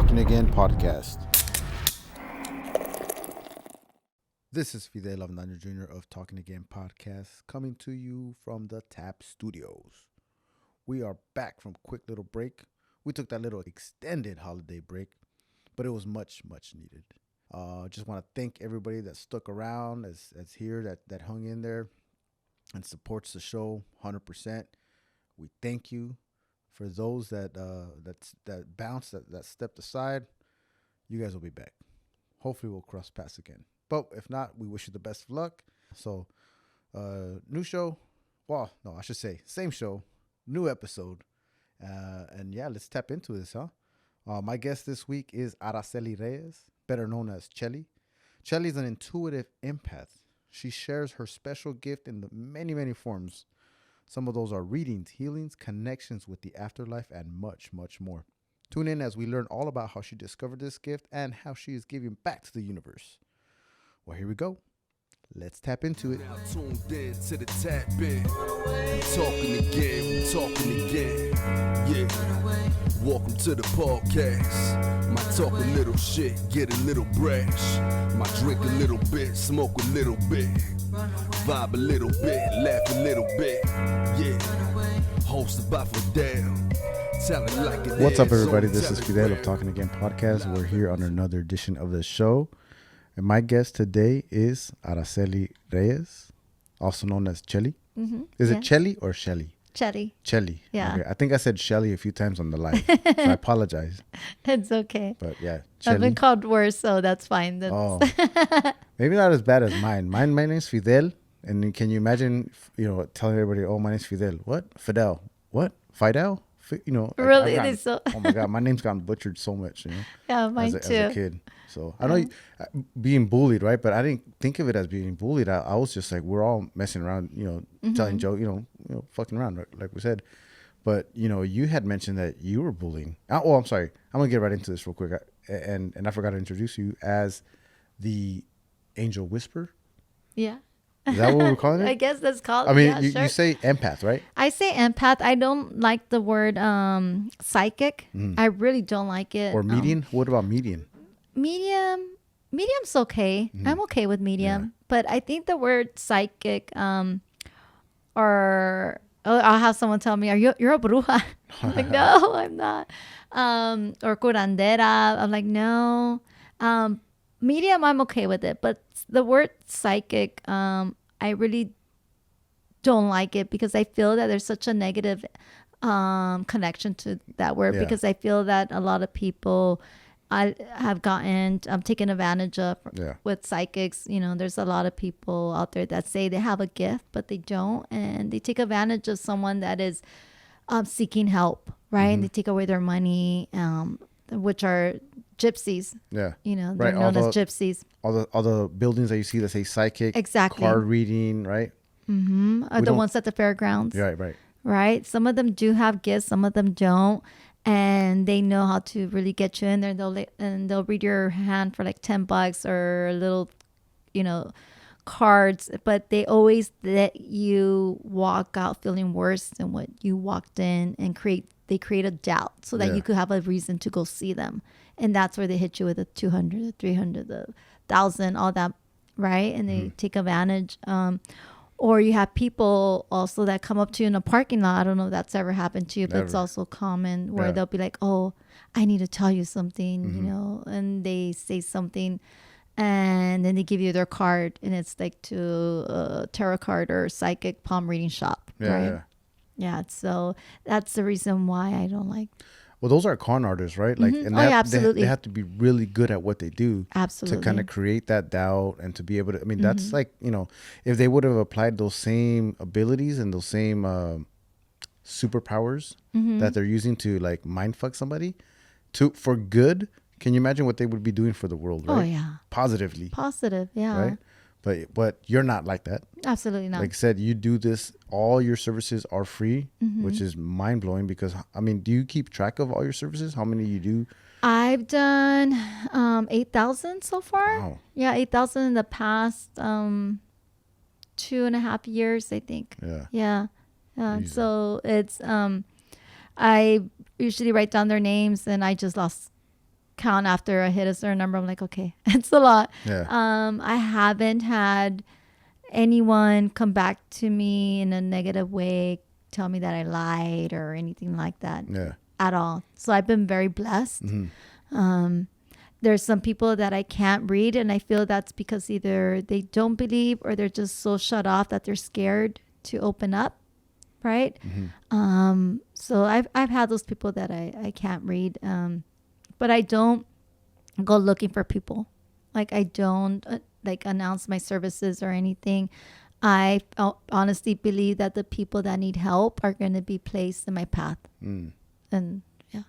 Talking Again podcast. This is Fidel Avnander Jr. of Talking Again podcast, coming to you from the Tap Studios. We are back from a quick little break. We took that little extended holiday break, but it was much needed. Just want to thank everybody that stuck around, that's here, that hung in there and supports the show 100%. We thank you. For those that bounced, that stepped aside, you guys will be back. Hopefully we'll cross paths again. But if not, we wish you the best of luck. So, new show. Well, no, I should say same show, new episode. And yeah, let's tap into this, huh? My guest this week is Araceli Reyes, better known as Cheli. Cheli is an intuitive empath. She shares her special gift in the many forms. Some of those are readings, healings, connections with the afterlife, and much more. Tune in as we learn all about how she discovered this gift and how she is giving back to the universe. Well, here we go. Let's tap into it. Now tuned in to the tap in. We talking again. Yeah. Welcome to the podcast. Might talk a little shit, get a little brash. Might drink a little bit, smoke a little bit. Vibe a little bit, laugh a little bit. Yeah. Hosted by Fidel. What's up, everybody? This is Fidel of Talking Again podcast. We're here on another edition of the show. And my guest today is Araceli Reyes, also known as Cheli. Mm-hmm. Is it Cheli or Cheli? Cheli. Cheli. Yeah. Okay. I think I said Shelly a few times on the live, so I apologize. It's okay. But yeah, I've been Cheli. called worse, so that's fine. Oh, maybe not as bad as mine. My name's Fidel, and can you imagine, telling everybody, "Oh, my name's Fidel." What? Fidel? What? Fidel? Really? Oh my God, my name's gotten butchered so much. Yeah, mine as too. a kid. So I know being bullied, right? But I didn't think of it as being bullied. I was just like, we're all messing around, telling jokes, fucking around, like we said. But you had mentioned that you were bullying. Oh, I'm sorry. I'm gonna get right into this real quick. And I forgot to introduce you as the Angel Whisperer. Yeah. Is that what we're calling it? I guess that's called. I mean, yeah, sure. you say empath, right? I say empath. I don't like the word psychic. I really don't like it. Or median? What about median? Medium's okay. I'm okay with medium. Yeah. But I think the word psychic, or I'll have someone tell me, you're a bruja. I'm like, no, I'm not. Or curandera. I'm like, no. Medium, I'm okay with it. But the word psychic, I really don't like it because I feel that there's such a negative connection to that word. Yeah. Because I feel that a lot of people have gotten taken advantage of with psychics. There's a lot of people out there that say they have a gift, but they don't. And they take advantage of someone that is seeking help, right? And they take away their money, which are gypsies. Yeah. They're known as gypsies. All the buildings that you see that say psychic, exactly, card reading, right? Mm-hmm. Are the ones at the fairgrounds. Right. Some of them do have gifts, some of them don't, and they know how to really get you in there. They'll read your hand for like $10 or a little, cards, but they always let you walk out feeling worse than what you walked in, and they create a doubt so that you could have a reason to go see them. And that's where they hit you with the 200, the 300, the 1,000, all that, right? And they take advantage. Or you have people also that come up to you in a parking lot. I don't know if that's ever happened to you, but it's also common where they'll be like, oh, I need to tell you something, and they say something, and then they give you their card, and it's like to a tarot card or psychic palm reading shop, right? Yeah, so that's the reason why I don't like. Well, those are con artists, right? Like, and absolutely. They have to be really good at what they do, absolutely, to kind of create that doubt and to be able to. I mean, that's like, if they would have applied those same abilities and those same superpowers that they're using to like mind fuck somebody, for good. Can you imagine what they would be doing for the world? Right? Oh yeah, positive, yeah. Right. But you're not like that. Absolutely not. Like I said, you do this. All your services are free, which is mind blowing. Because I mean, do you keep track of all your services? How many you do? I've done 8,000 so far. Wow. Yeah, 8,000 in the past 2.5 years, I think. Yeah. So it's I usually write down their names, and I just lost count after I hit a certain number. I'm like, okay, it's a lot. Yeah. I haven't had anyone come back to me in a negative way, tell me that I lied or anything like that Yeah. at all. So I've been very blessed. Mm-hmm. There's some people that I can't read, and I feel that's because either they don't believe or they're just so shut off that they're scared to open up, right? Mm-hmm. So I've had those people that I can't read, but I don't go looking for people. Like I don't like announce my services or anything. I honestly believe that the people that need help are going to be placed in my path. Mm. And yeah.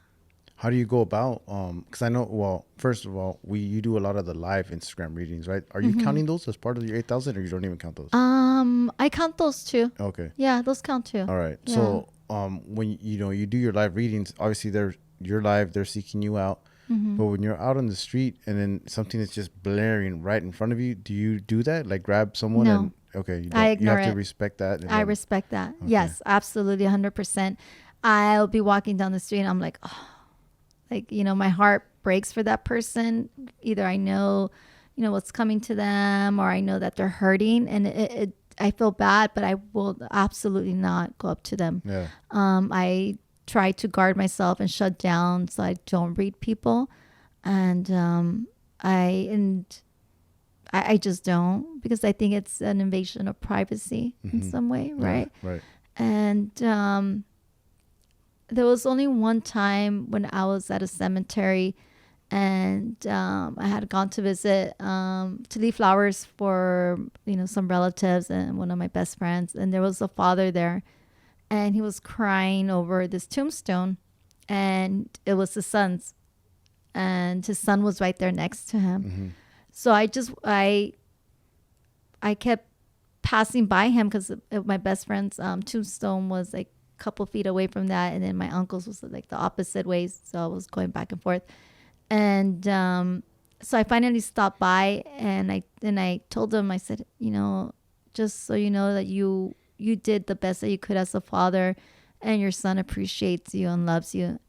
How do you go about? Because I know. Well, first of all, you do a lot of the live Instagram readings, right? Are you counting those as part of your 8,000, or you don't even count those? I count those too. Okay. Yeah, those count too. All right. Yeah. So, when you do your live readings, obviously you're live, they're seeking you out. But when you're out on the street and then something is just blaring right in front of you, do you do that? Like grab someone? No. And okay, you, I you ignore have to it. respect that. And I then- respect that. Okay. Yes, absolutely, 100%. I'll be walking down the street and I'm like, oh, like, my heart breaks for that person. Either I know, what's coming to them, or I know that they're hurting, and I feel bad, but I will absolutely not go up to them. Yeah. I try to guard myself and shut down so I don't read people. And I just don't, because I think it's an invasion of privacy in some way, right? Yeah, right. And there was only one time when I was at a cemetery, and I had gone to visit to leave flowers for some relatives and one of my best friends, and there was a father there, and he was crying over this tombstone, and it was his son's, and his son was right there next to him. So I kept passing by him because my best friend's tombstone was like a couple feet away from that, and then my uncle's was like the opposite ways, so I was going back and forth. And so I finally stopped by, and I told him, I said, just so you know that you did the best that you could as a father, and your son appreciates you and loves you.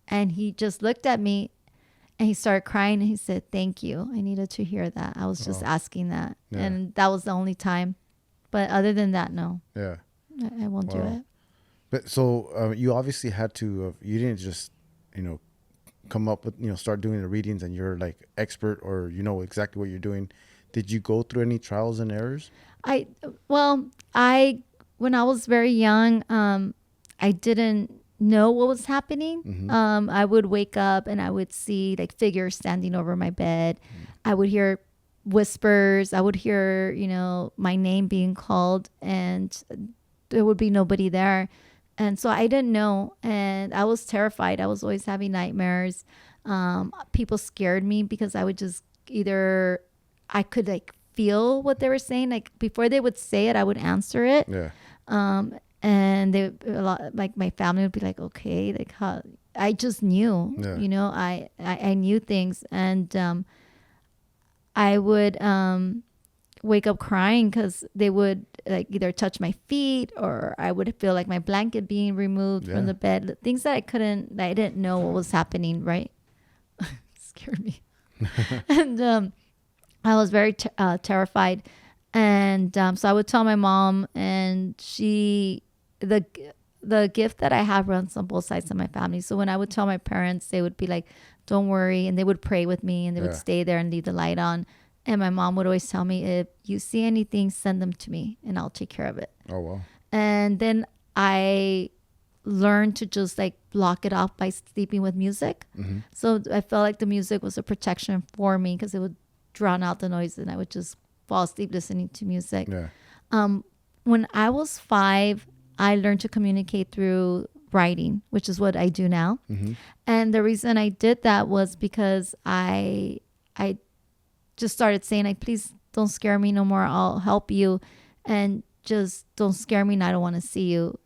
And he just looked at me and he started crying, and he said, thank you. I needed to hear that. I was just asking that. Yeah. And that was the only time. But other than that, no, Yeah. I won't do Wow. it. But so you obviously had to. You didn't just come up with start doing the readings and you're like expert or exactly what you're doing. Did you go through any trials and errors? When I was very young, I didn't know what was happening. I would wake up and I would see like figures standing over my bed. I would hear whispers. I would hear, my name being called, and there would be nobody there. And so I didn't know, and I was terrified. I was always having nightmares. People scared me because I would just I could like feel what they were saying. Like before they would say it, I would answer it. Yeah. And like my family would be like, okay, like how I just knew, Yeah. I knew things. And I would wake up crying because they would like either touch my feet, or I would feel like my blanket being removed Yeah. from the bed. Things that I didn't know what was happening, right? Scared me. And I was very terrified. And so I would tell my mom, and the gift that I have runs on both sides of my family. So when I would tell my parents, they would be like, don't worry. And they would pray with me, and they would Yeah. stay there and leave the light on. And my mom would always tell me, if you see anything, send them to me and I'll take care of it. Oh wow. And then I learned to just like block it off by sleeping with music. So I felt like the music was a protection for me because it would drown out the noise, and I would just fall asleep listening to music. Yeah. When I was 5, I learned to communicate through writing, which is what I do now. And the reason I did that was because I just started saying, like, please don't scare me no more. I'll help you. And just don't scare me, and I don't want to see you,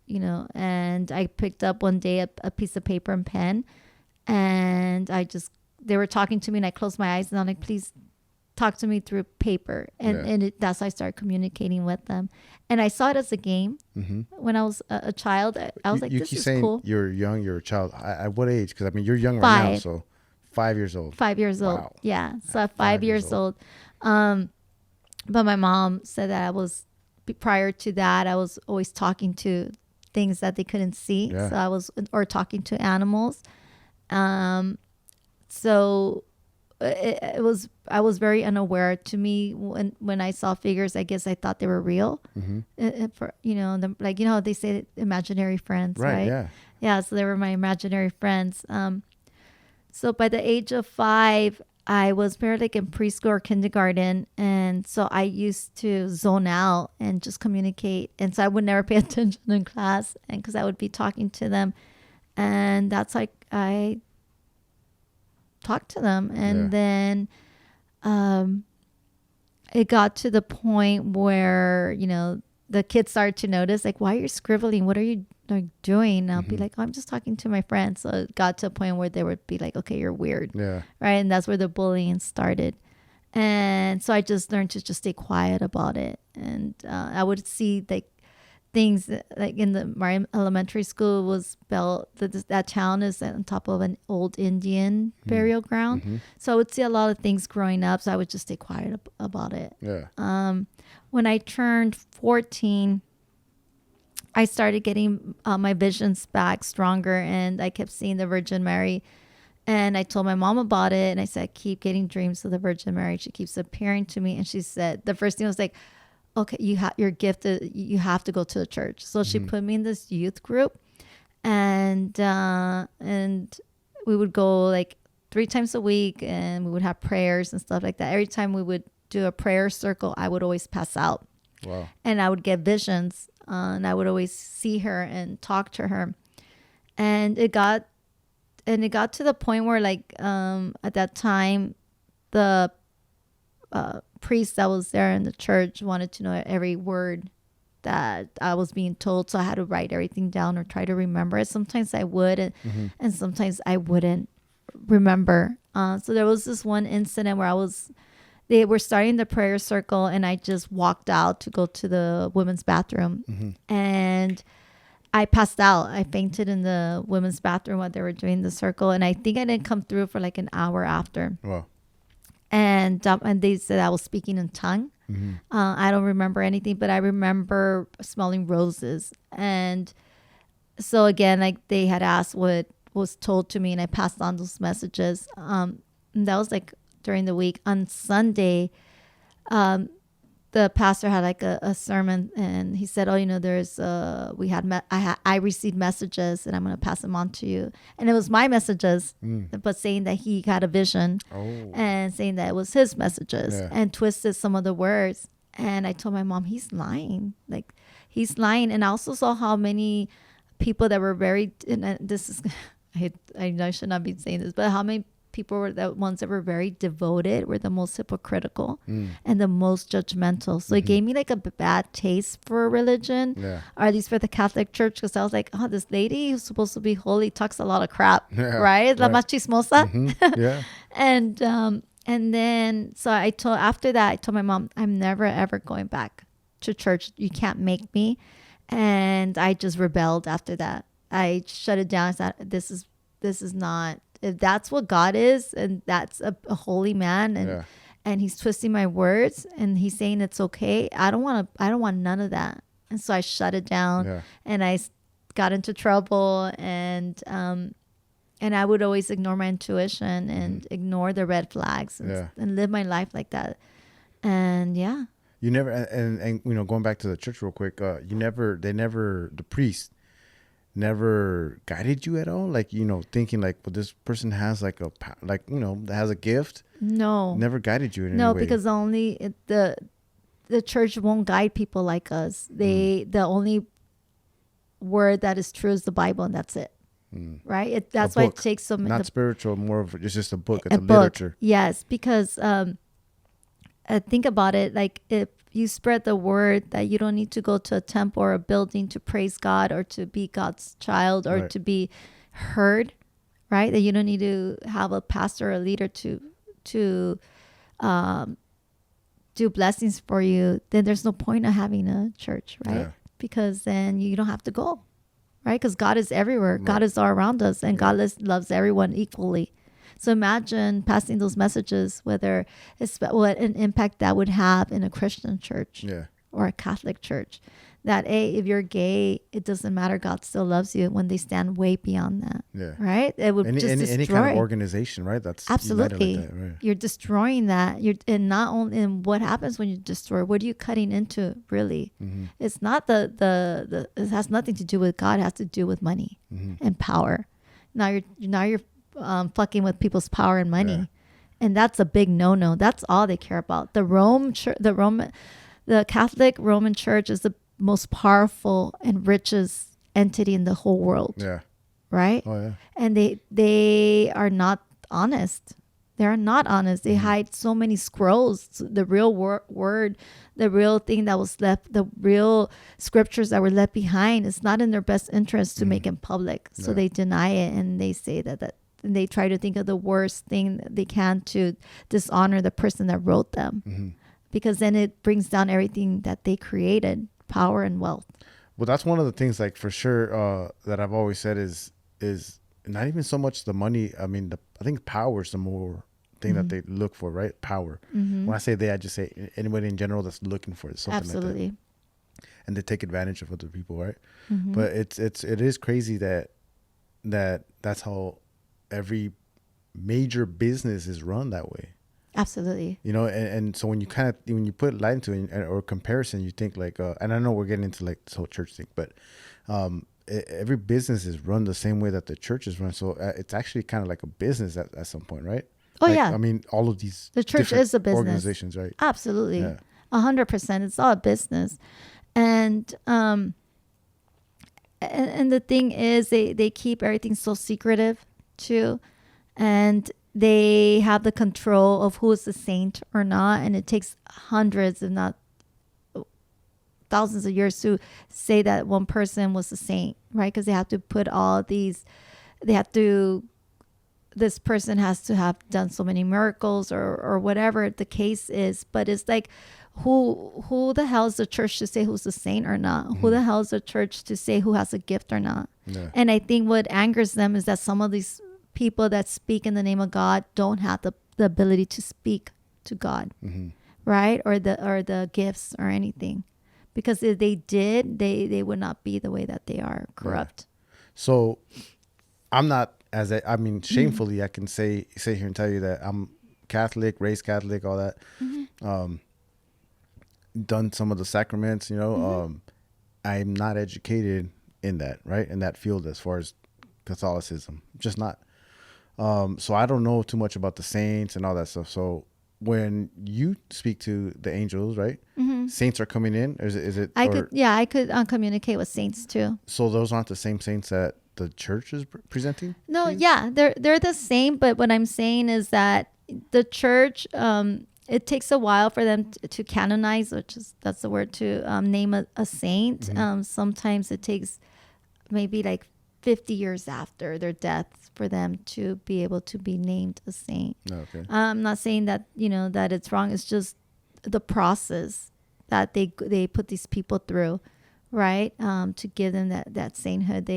And I picked up one day a piece of paper and pen, and they were talking to me, and I closed my eyes, and I'm like, please talk to me through paper. And, Yeah. that's how I started communicating with them. And I saw it as a game. When I was a child, I was like, you this keep is saying cool. you're young, you're a child. At what age? Because I mean, you're young right now. 5. So 5 years old. 5 years old. Wow. Yeah. So at 5 years old. But my mom said that prior to that, I was always talking to things that they couldn't see. Yeah. Or talking to animals. So I was very unaware. To me, when I saw figures, I guess I thought they were real. For like, how they say imaginary friends, right? Yeah. Yeah. So they were my imaginary friends. So by the age of 5, I was more like in preschool or kindergarten. And so I used to zone out and just communicate. And so I would never pay attention in class, and because I would be talking to them. And that's like I talked to them. And then it got to the point where, the kids started to notice, like, why are you scribbling? What are you doing? And I'll be like, oh, I'm just talking to my friends. So it got to a point where they would be like, okay, you're weird. Yeah. Right. And that's where the bullying started. And so I just learned to just stay quiet about it. And I would see like things like in my elementary school was built, that town is on top of an old Indian burial ground. So I would see a lot of things growing up. So I would just stay quiet about it. Yeah. When I turned 14, I started getting my visions back stronger, and I kept seeing the Virgin Mary. And I told my mom about it, and I said, I keep getting dreams of the Virgin Mary. She keeps appearing to me. And she said, the first thing was like, okay, you're gifted. You have to go to the church. So she put me in this youth group, and we would go like 3 times a week, and we would have prayers and stuff like that. Every time we would do a prayer circle, I would always pass out. Wow. And I would get visions, and I would always see her and talk to her. And it got to the point where, like, at that time, the priest that was there in the church wanted to know every word that I was being told. So I had to write everything down or try to remember it. Sometimes I would, and sometimes I wouldn't remember. So there was this one incident where they were starting the prayer circle, and I just walked out to go to the women's bathroom. And I passed out. I fainted in the women's bathroom while they were doing the circle. And I think I didn't come through for like an hour after. Wow. And they said I was speaking in tongue. I don't remember anything, but I remember smelling roses. And so again, like, they had asked what was told to me, and I passed on those messages. And that was like during the week. On Sunday, the pastor had like a sermon, and he said, oh, there's I received messages, and I'm going to pass them on to you. And it was my messages, but saying that he had a vision, and saying that it was his messages, and twisted some of the words. And I told my mom, he's lying. Like, he's lying. And I also saw how many people that were very, and this is, I should not be saying this, but how many people were the ones that were very devoted were the most hypocritical and the most judgmental. So it gave me like a bad taste for religion, or at least for the Catholic Church, because I was like, oh, this lady who's supposed to be holy talks a lot of crap, right? La más chismosa. Yeah. And then so after that I told my mom, I'm never ever going back to church. You can't make me. And I just rebelled after that. I shut it down. I said, this is not, if that's what God is, and that's a holy man, and he's twisting my words, and he's saying it's okay, I don't want none of that. And so I shut it down, and I got into trouble, and I would always ignore my intuition and ignore the red flags, and live my life like that. And you never, and going back to the church real quick, the priest never guided you at all, like, thinking like, well, this person has like has a gift. No, never guided you in any way. Because the church won't guide people like us. The only word that is true is the Bible, and that's it. Right. That's why it takes so many. Not spiritual, more of it's just a book. It's a book. Literature. Yes, because think about it. Like, if you spread the word that you don't need to go to a temple or a building to praise God or to be God's child or to be heard, right? That you don't need to have a pastor or a leader to do blessings for you, then there's no point of having a church, right? Because then you don't have to go, right? Because God is everywhere. God is all around us, and God loves everyone equally. So imagine passing those messages, whether it's what an impact that would have in a Christian church or a Catholic church. That if you're gay, it doesn't matter. God still loves you when they stand way beyond that. Yeah. Right? It would just destroy. Any kind of organization, right? That's absolutely. Like that, right? You're destroying that. And not only, and what happens when you destroy? What are you cutting into? Really, it's not the. It has nothing to do with God. It has to do with money and power. Now you're fucking with people's power and money, and that's a big no. That's all they care about. The Catholic Roman Church is the most powerful and richest entity in the whole world. Yeah. Right? Oh, yeah. And they are not honest. They're not honest. They hide so many scrolls, the real word, the real thing that was left, the real scriptures that were left behind. It's not in their best interest to make it public. So they deny it, and they say that and they try to think of the worst thing that they can to dishonor the person that wrote them. Because then it brings down everything that they created. Power and wealth. Well, that's one of the things, like, for sure, that I've always said is not even so much the money. I mean, I think power is the more thing that they look for, right? Power. When I say they, I just say anybody in general that's looking for something absolutely. like that. And they take advantage of other people, right? But it is crazy that's how every major business is run that way. Absolutely. You know, and so when you put light into it or comparison, you think like, and I know we're getting into like this whole church thing, but every business is run the same way that the church is run. So it's actually kind of like a business at some point, right? Oh, like, yeah. I mean, all of these the church is a business. Organizations, right? Absolutely. Yeah. 100%. It's all a business. And the thing is, they keep everything so secretive too. And they have the control of who is a saint or not. And it takes hundreds, if not thousands of years to say that one person was a saint, right? Because they have to put all these, this person has to have done so many miracles or whatever the case is. But it's like, who the hell is the church to say who's a saint or not? Who the hell is the church to say who has a gift or not? Yeah. And I think what angers them is that some of these people that speak in the name of God don't have the ability to speak to God, right? Or the gifts or anything, because if they did, they would not be the way that they are, corrupt. Yeah. So I'm not shamefully, I can say here and tell you that I'm Catholic, raised Catholic, all that. Done some of the sacraments, you know. I'm not educated in that, right? In that field as far as Catholicism, just not. So I don't know too much about the saints and all that stuff. So when you speak to the angels, right? Saints are coming in. Or is it? I could communicate with saints too. So those aren't the same saints that the church is presenting? No, yeah, they're the same. But what I'm saying is that the church, it takes a while for them to canonize, that's the word, to name a saint. Sometimes it takes maybe like 50 years after their death for them to be able to be named a saint. Okay. I'm not saying that, that it's wrong. It's just the process that they put these people through, right? To give them that sainthood.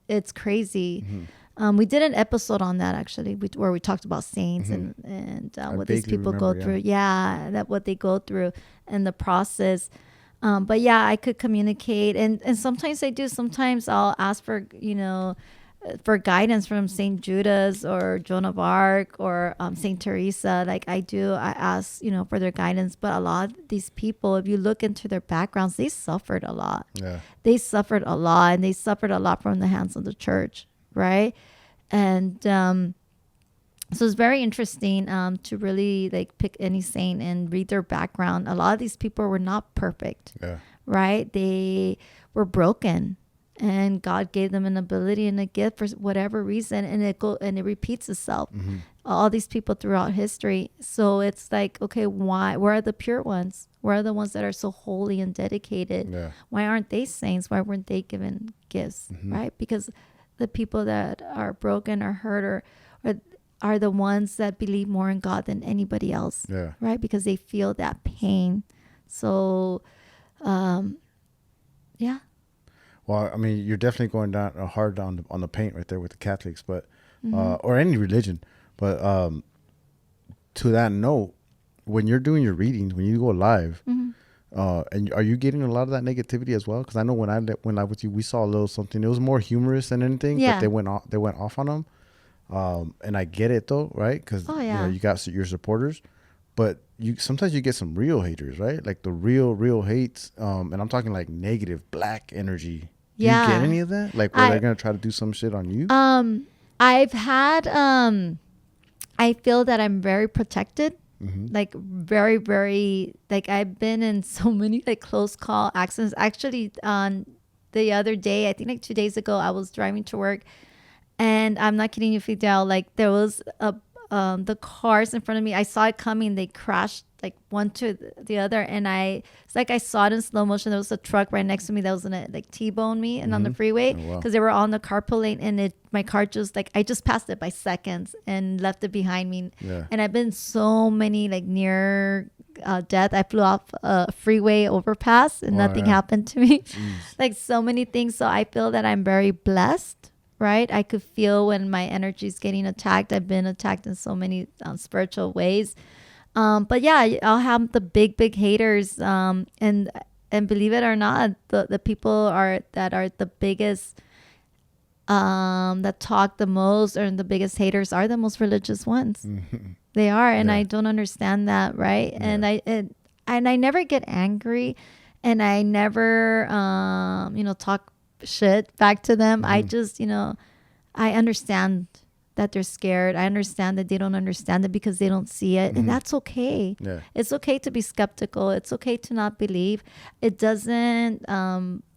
It's crazy. We did an episode on that actually, where we talked about saints and what these people go through. Yeah, that what they go through and the process. But yeah, I could communicate, and sometimes I do. Sometimes I'll ask for for guidance from Saint Judas or Joan of Arc or Saint Teresa. Like I ask for their guidance. But a lot of these people, if you look into their backgrounds, they suffered a lot. Yeah, they suffered a lot, and they suffered a lot from the hands of the church. Right. And so it's very interesting to really like pick any saint and read their background. A lot of these people were not perfect. Yeah. Right. They were broken, and God gave them an ability and a gift for whatever reason. And it repeats itself. All these people throughout history. So it's like, okay, where are the pure ones? Where are the ones that are so holy and dedicated? Yeah. Why aren't they saints? Why weren't they given gifts? Right. Because the people that are broken or hurt or are the ones that believe more in God than anybody else. Yeah. Right? Because they feel that pain. So, yeah. Well, I mean, you're definitely going down hard on the paint right there with the Catholics, but Mm-hmm. or any religion. But to that note, when you're doing your readings, when you go live, Mm-hmm. and are you getting a lot of that negativity as well? Because I know when I went live with you, we saw a little something. It was more humorous than anything, but Yeah. they went off on them. And I get it though, right? Because Oh, you know yeah. you got your supporters, but you sometimes you get some real haters, right? Like the real hates. And I'm talking like negative black energy. Do you get Yeah. any of that? Like where I they're gonna try to do some shit on you? I've had I feel that I'm very protected. Mm-hmm. Like very, like I've been in so many like close call accidents. Actually, on the other day, I think like 2 days ago, I was driving to work, and I'm not kidding you, Fidel. Like there was the cars in front of me. I saw it coming. They crashed like one to the other, and it's like I saw it in slow motion. There was a truck right next to me that was gonna like T-bone me, and on the freeway, Oh, wow. because they were on the carpool lane, and my car just like I just passed it by seconds and left it behind me. Yeah. And I've been so many like near death. I flew off a freeway overpass and Wow, nothing yeah. happened to me. Jeez. Like so many things. So I feel that I'm very blessed, right? I could feel when my energy is getting attacked. I've been attacked in so many spiritual ways. But yeah, I'll have the big haters. And believe it or not, the people that are the biggest, that talk the most or the biggest haters are the most religious ones. They are. And Yeah. I don't understand that. Right. Yeah. And I never get angry, and I never, talk shit back to them. I just, I understand that they're scared. I understand that they don't understand it because they don't see it. And that's okay. Yeah. It's okay to be skeptical. It's okay to not believe. It doesn't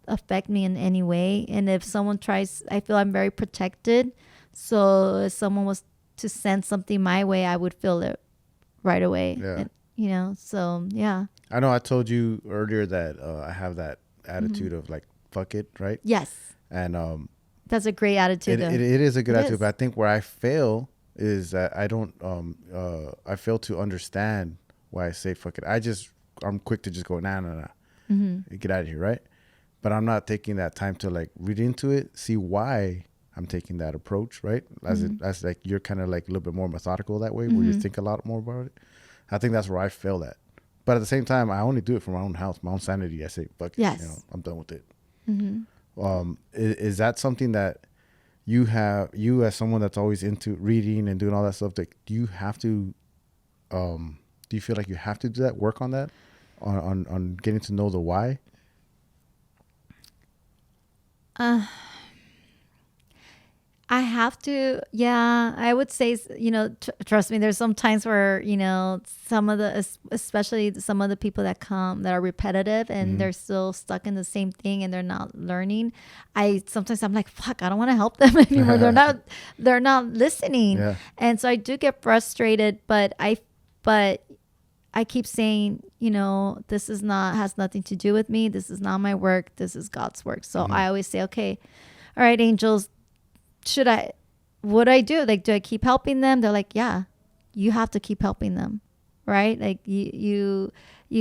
affect me in any way. And if someone tries, I feel I'm very protected. So if someone was to send something my way, I would feel it right away. Yeah. And, so yeah. I know I told you earlier that I have that attitude of like fuck it, right? Yes. And That's a great attitude. it is a good It attitude, is. but I think where I fail is that I don't I fail to understand why I say fuck it. I'm quick to just go nah, get out of here, right? But I'm not taking that time to like read into it, see why I'm taking that approach, right? As like you're kind of like a little bit more methodical that way, where you think a lot more about it. I think that's where I fail at. But at the same time, I only do it for my own health, my own sanity. I say fuck it, Yes. I'm done with it. Mm-hmm. Is that something that you as someone that's always into reading and doing all that stuff, that do you have to do you feel like you have to do that, work on that, on getting to know the why? I have to, yeah, I would say, trust me, there's some times where, some of especially some of the people that come that are repetitive and they're still stuck in the same thing and they're not learning. Sometimes I'm like, fuck, I don't want to help them anymore. They're not listening. Yeah. And so I do get frustrated, but I keep saying, this has nothing to do with me. This is not my work. This is God's work. So I always say, okay, all right, angels, what do I do? Like, do I keep helping them? They're like, yeah, you have to keep helping them. Right. Like you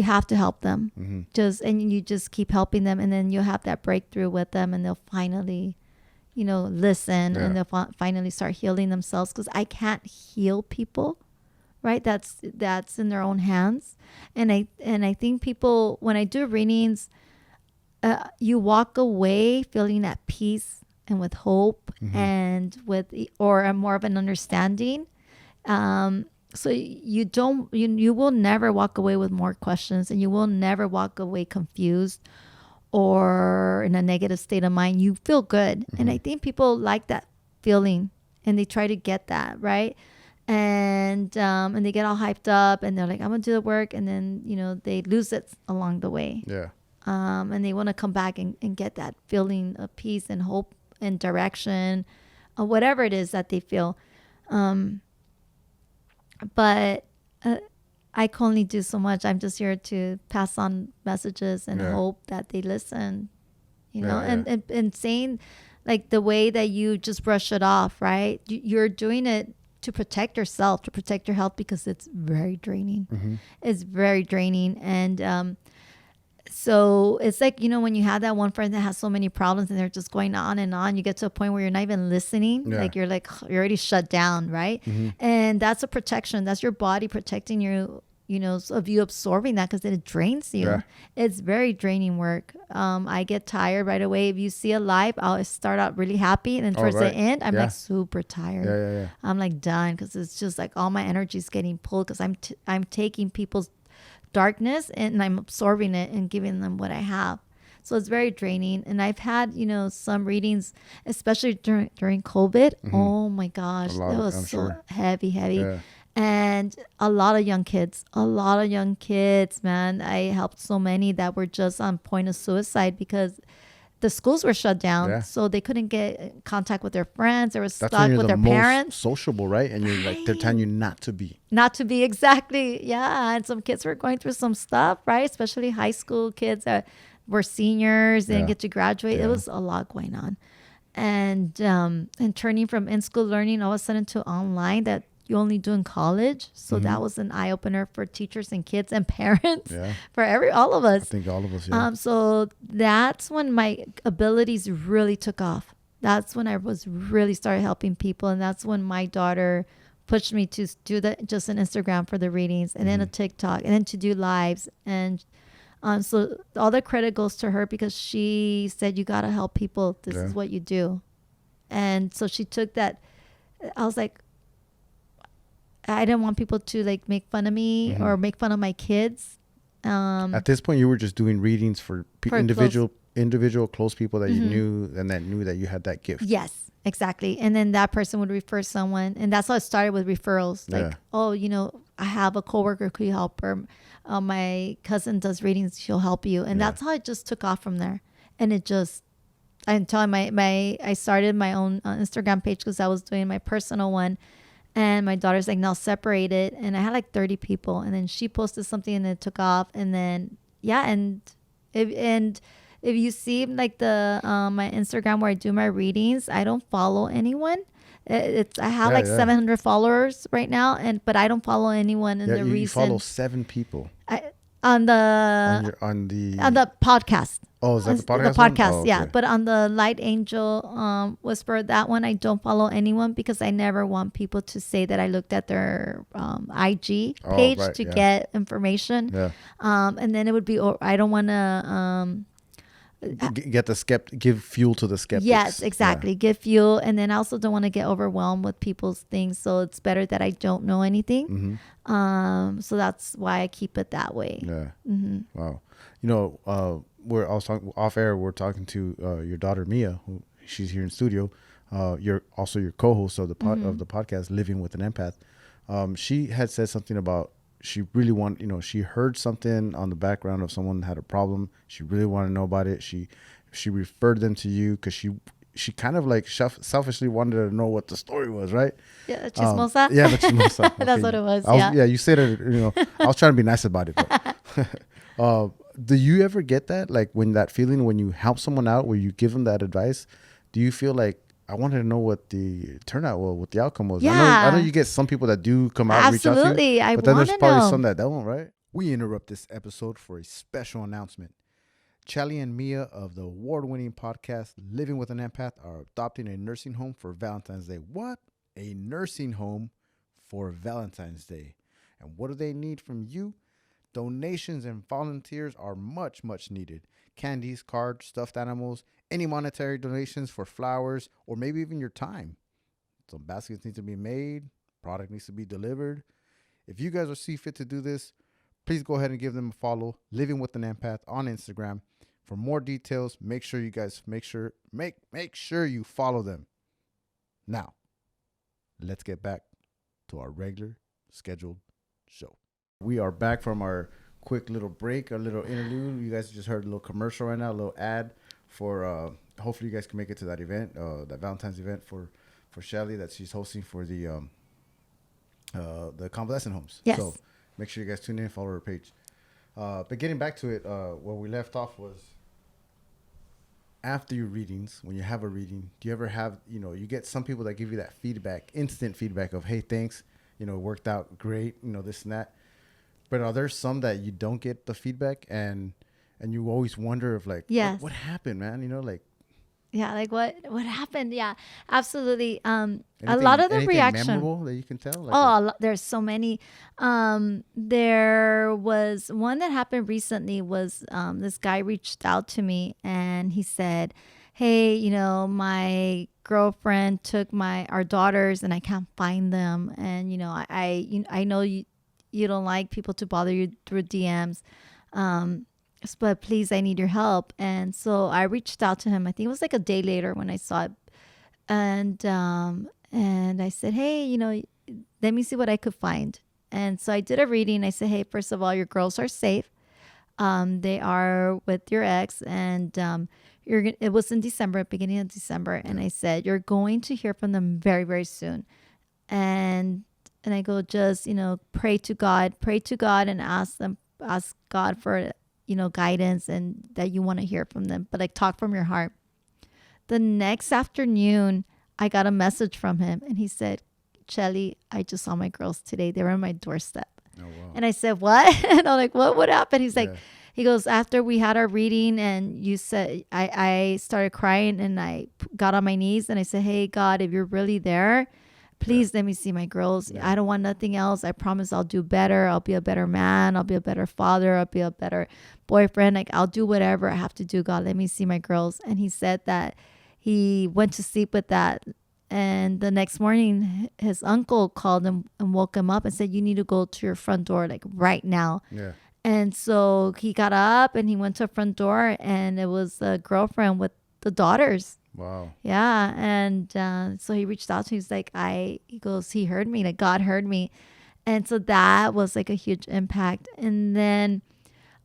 have to help them and you just keep helping them. And then you'll have that breakthrough with them and they'll finally, listen and they'll finally start healing themselves. 'Cause I can't heal people. Right. That's in their own hands. And I think people, when I do readings, you walk away feeling at peace and with hope and or more of an understanding. So you will never walk away with more questions, and you will never walk away confused or in a negative state of mind. You feel good. And I think people like that feeling and they try to get that, right? And they get all hyped up and they're like, I'm gonna do the work, and then they lose it along the way. Yeah. And they want to come back and get that feeling of peace and hope and direction, or whatever it is that they feel. But I can only do so much. I'm just here to pass on messages and hope that they listen, and saying like the way that you just brush it off, right? You're doing it to protect yourself, to protect your health, because it's very draining. It's very draining. And So it's like, when you have that one friend that has so many problems and they're just going on and on, you get to a point where you're not even listening. Yeah. Like you're already shut down, right? And that's a protection. That's your body protecting you, of you absorbing that because it drains you. Yeah. It's very draining work. I get tired right away. If you see a live, I'll start out really happy. And then towards the right. end, I'm Yeah. like super tired. Yeah. I'm like done because it's just like all my energy is getting pulled because I'm taking people's darkness and I'm absorbing it and giving them what I have. So it's very draining. And I've had, some readings, especially during COVID. Oh my gosh, it was I'm so sure. heavy. Yeah. And a lot of young kids, man. I helped so many that were just on point of suicide because the schools were shut down. Yeah. So they couldn't get in contact with their friends. They were That's when stuck you're with the their most parents. sociable, right? And you're like, they're telling you not to be. Not to be exactly. Yeah. And some kids were going through some stuff, right? Especially high school kids that were seniors and Yeah. get to graduate. Yeah. It was a lot going on. And turning from in-school learning all of a sudden to online that you only do in college. So that was an eye-opener for teachers and kids and parents, Yeah. for all of I us. think all of us, yeah. So that's when my abilities really took off. That's when I was really started helping people. And that's when my daughter pushed me to do just an Instagram for the readings and then a TikTok and then to do lives. And so all the credit goes to her because she said, you got to help people. This is what you do. And so she took that. I was like, I didn't want people to like make fun of me or make fun of my kids. At this point, you were just doing readings for individual close people that you knew and that knew that you had that gift. Yes, exactly. And then that person would refer someone. And that's how it started with referrals. Like, I have a coworker, could you help her? My cousin does readings, she'll help you. And that's how it just took off from there. And it just, until I started my own Instagram page because I was doing my personal one. And my daughter's like, now separate it. And I had like 30 people. And then she posted something and it took off. And then, if you see like my Instagram where I do my readings, I don't follow anyone. I have 700 followers right now, but I don't follow anyone. And you follow 7 people on the podcast. Oh, is that the podcast? The podcast, one? Oh, yeah. okay. But on the Light Angel Whisper, that one, I don't follow anyone because I never want people to say that I looked at their IG page to get information. Yeah. And then it would be, I don't want to... give fuel to the skeptics. Yes, exactly. Give fuel. And then I also don't want to get overwhelmed with people's things. So it's better that I don't know anything. So that's why I keep it that way. Yeah. Wow. We're also off air. We're talking to your daughter Mia, who she's here in studio. You're also your co-host of the podcast, Living with an Empath. She had said something about she really she heard something on the background of someone had a problem. She really wanted to know about it. She referred them to you because she kind of like selfishly wanted to know what the story was, right? Yeah, the chismosa. The chismosa. That's what it was. You said it. I was trying to be nice about it. But, do you ever get that, like when you help someone out, where you give them that advice? Do you feel like, I wanted to know what the turnout was, what the outcome was? Yeah. I know you get some people that do come out and reach out to you. Absolutely. But then there's probably some that don't, right? We interrupt this episode for a special announcement. Cheli and Mia of the award-winning podcast Living with an Empath are adopting a nursing home for Valentine's Day. What? A nursing home for Valentine's Day. And what do they need from you? Donations and volunteers are much, much needed. Candies, cards, stuffed animals, any monetary donations for flowers, or maybe even your time. Some baskets need to be made. Product needs to be delivered. If you guys see fit to do this, please go ahead and give them a follow. Living with an Empath on Instagram. For more details, make sure you guys make sure you follow them. Now, let's get back to our regular scheduled show. We are back from our quick little break, our little interlude. You guys just heard a little commercial right now, a little ad for hopefully you guys can make it to that event, that Valentine's event for Cheli that she's hosting for the convalescent homes. Yes. So make sure you guys tune in and follow her page. But getting back to it, where we left off was after your readings, when you have a reading, do you ever have, you get some people that give you that feedback, instant feedback of, hey, thanks, it worked out great, this and that. But are there some that you don't get the feedback? And and you always wonder if like, Yes. what happened, man? You know, like Yeah, like what happened? Yeah, absolutely. A anything lot of the anything reaction. memorable that you can tell. Like Oh, there's so many. There was one that happened recently. Was this guy reached out to me and he said, "Hey, my girlfriend took our daughters and I can't find them. And I know you don't like people to bother you through DMs. But please, I need your help." And so I reached out to him. I think it was like a day later when I saw it, and I said, "Hey, let me see what I could find." And so I did a reading. I said, "Hey, first of all, your girls are safe. They are with your ex, and it was in December, beginning of December." And I said, "You're going to hear from them very, very soon." And I go, just pray to God, and ask God for guidance, and that you want to hear from them, but like talk from your heart. The next afternoon, I got a message from him, and he said, "Cheli, I just saw my girls today. They were on my doorstep." oh wow. And I said, "What?" And I'm like, "What happened?" He's like, Yeah. he goes, "After we had our reading and you said," I started crying and I got on my knees and I said, "Hey God, if you're really there, please let me see my girls. I don't want nothing else. I promise I'll do better. I'll be a better man. I'll be a better father. I'll be a better boyfriend. Like, I'll do whatever I have to do. God, let me see my girls." And he said that he went to sleep with that. And the next morning, his uncle called him and woke him up and said, "You need to go to your front door, like right now." Yeah. And so he got up and he went to the front door, and it was a girlfriend with the daughters. Wow. Yeah. And so he reached out to me. He's like, he goes, he heard me, like God heard me. And so that was like a huge impact. And then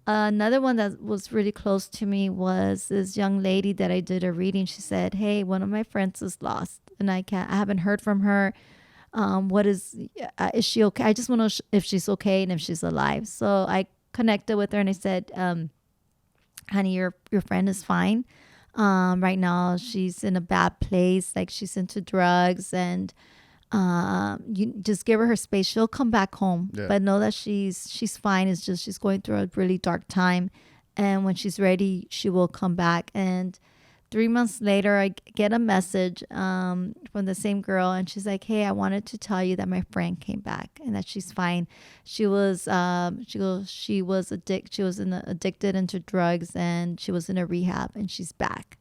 another one that was really close to me was this young lady that I did a reading. She said, "Hey, one of my friends is lost and I haven't heard from her. Is she okay? I just want to know if she's okay and if she's alive." So I connected with her and I said, "Honey, your friend is fine. Right now she's in a bad place. Like, she's into drugs, and you just give her space. She'll come back home, but know that she's fine. It's just she's going through a really dark time, and when she's ready, she will come back." And 3 months later, I get a message from the same girl, and she's like, "Hey, I wanted to tell you that my friend came back and that she's fine. She was she was addicted into drugs, and she was in a rehab, and she's back."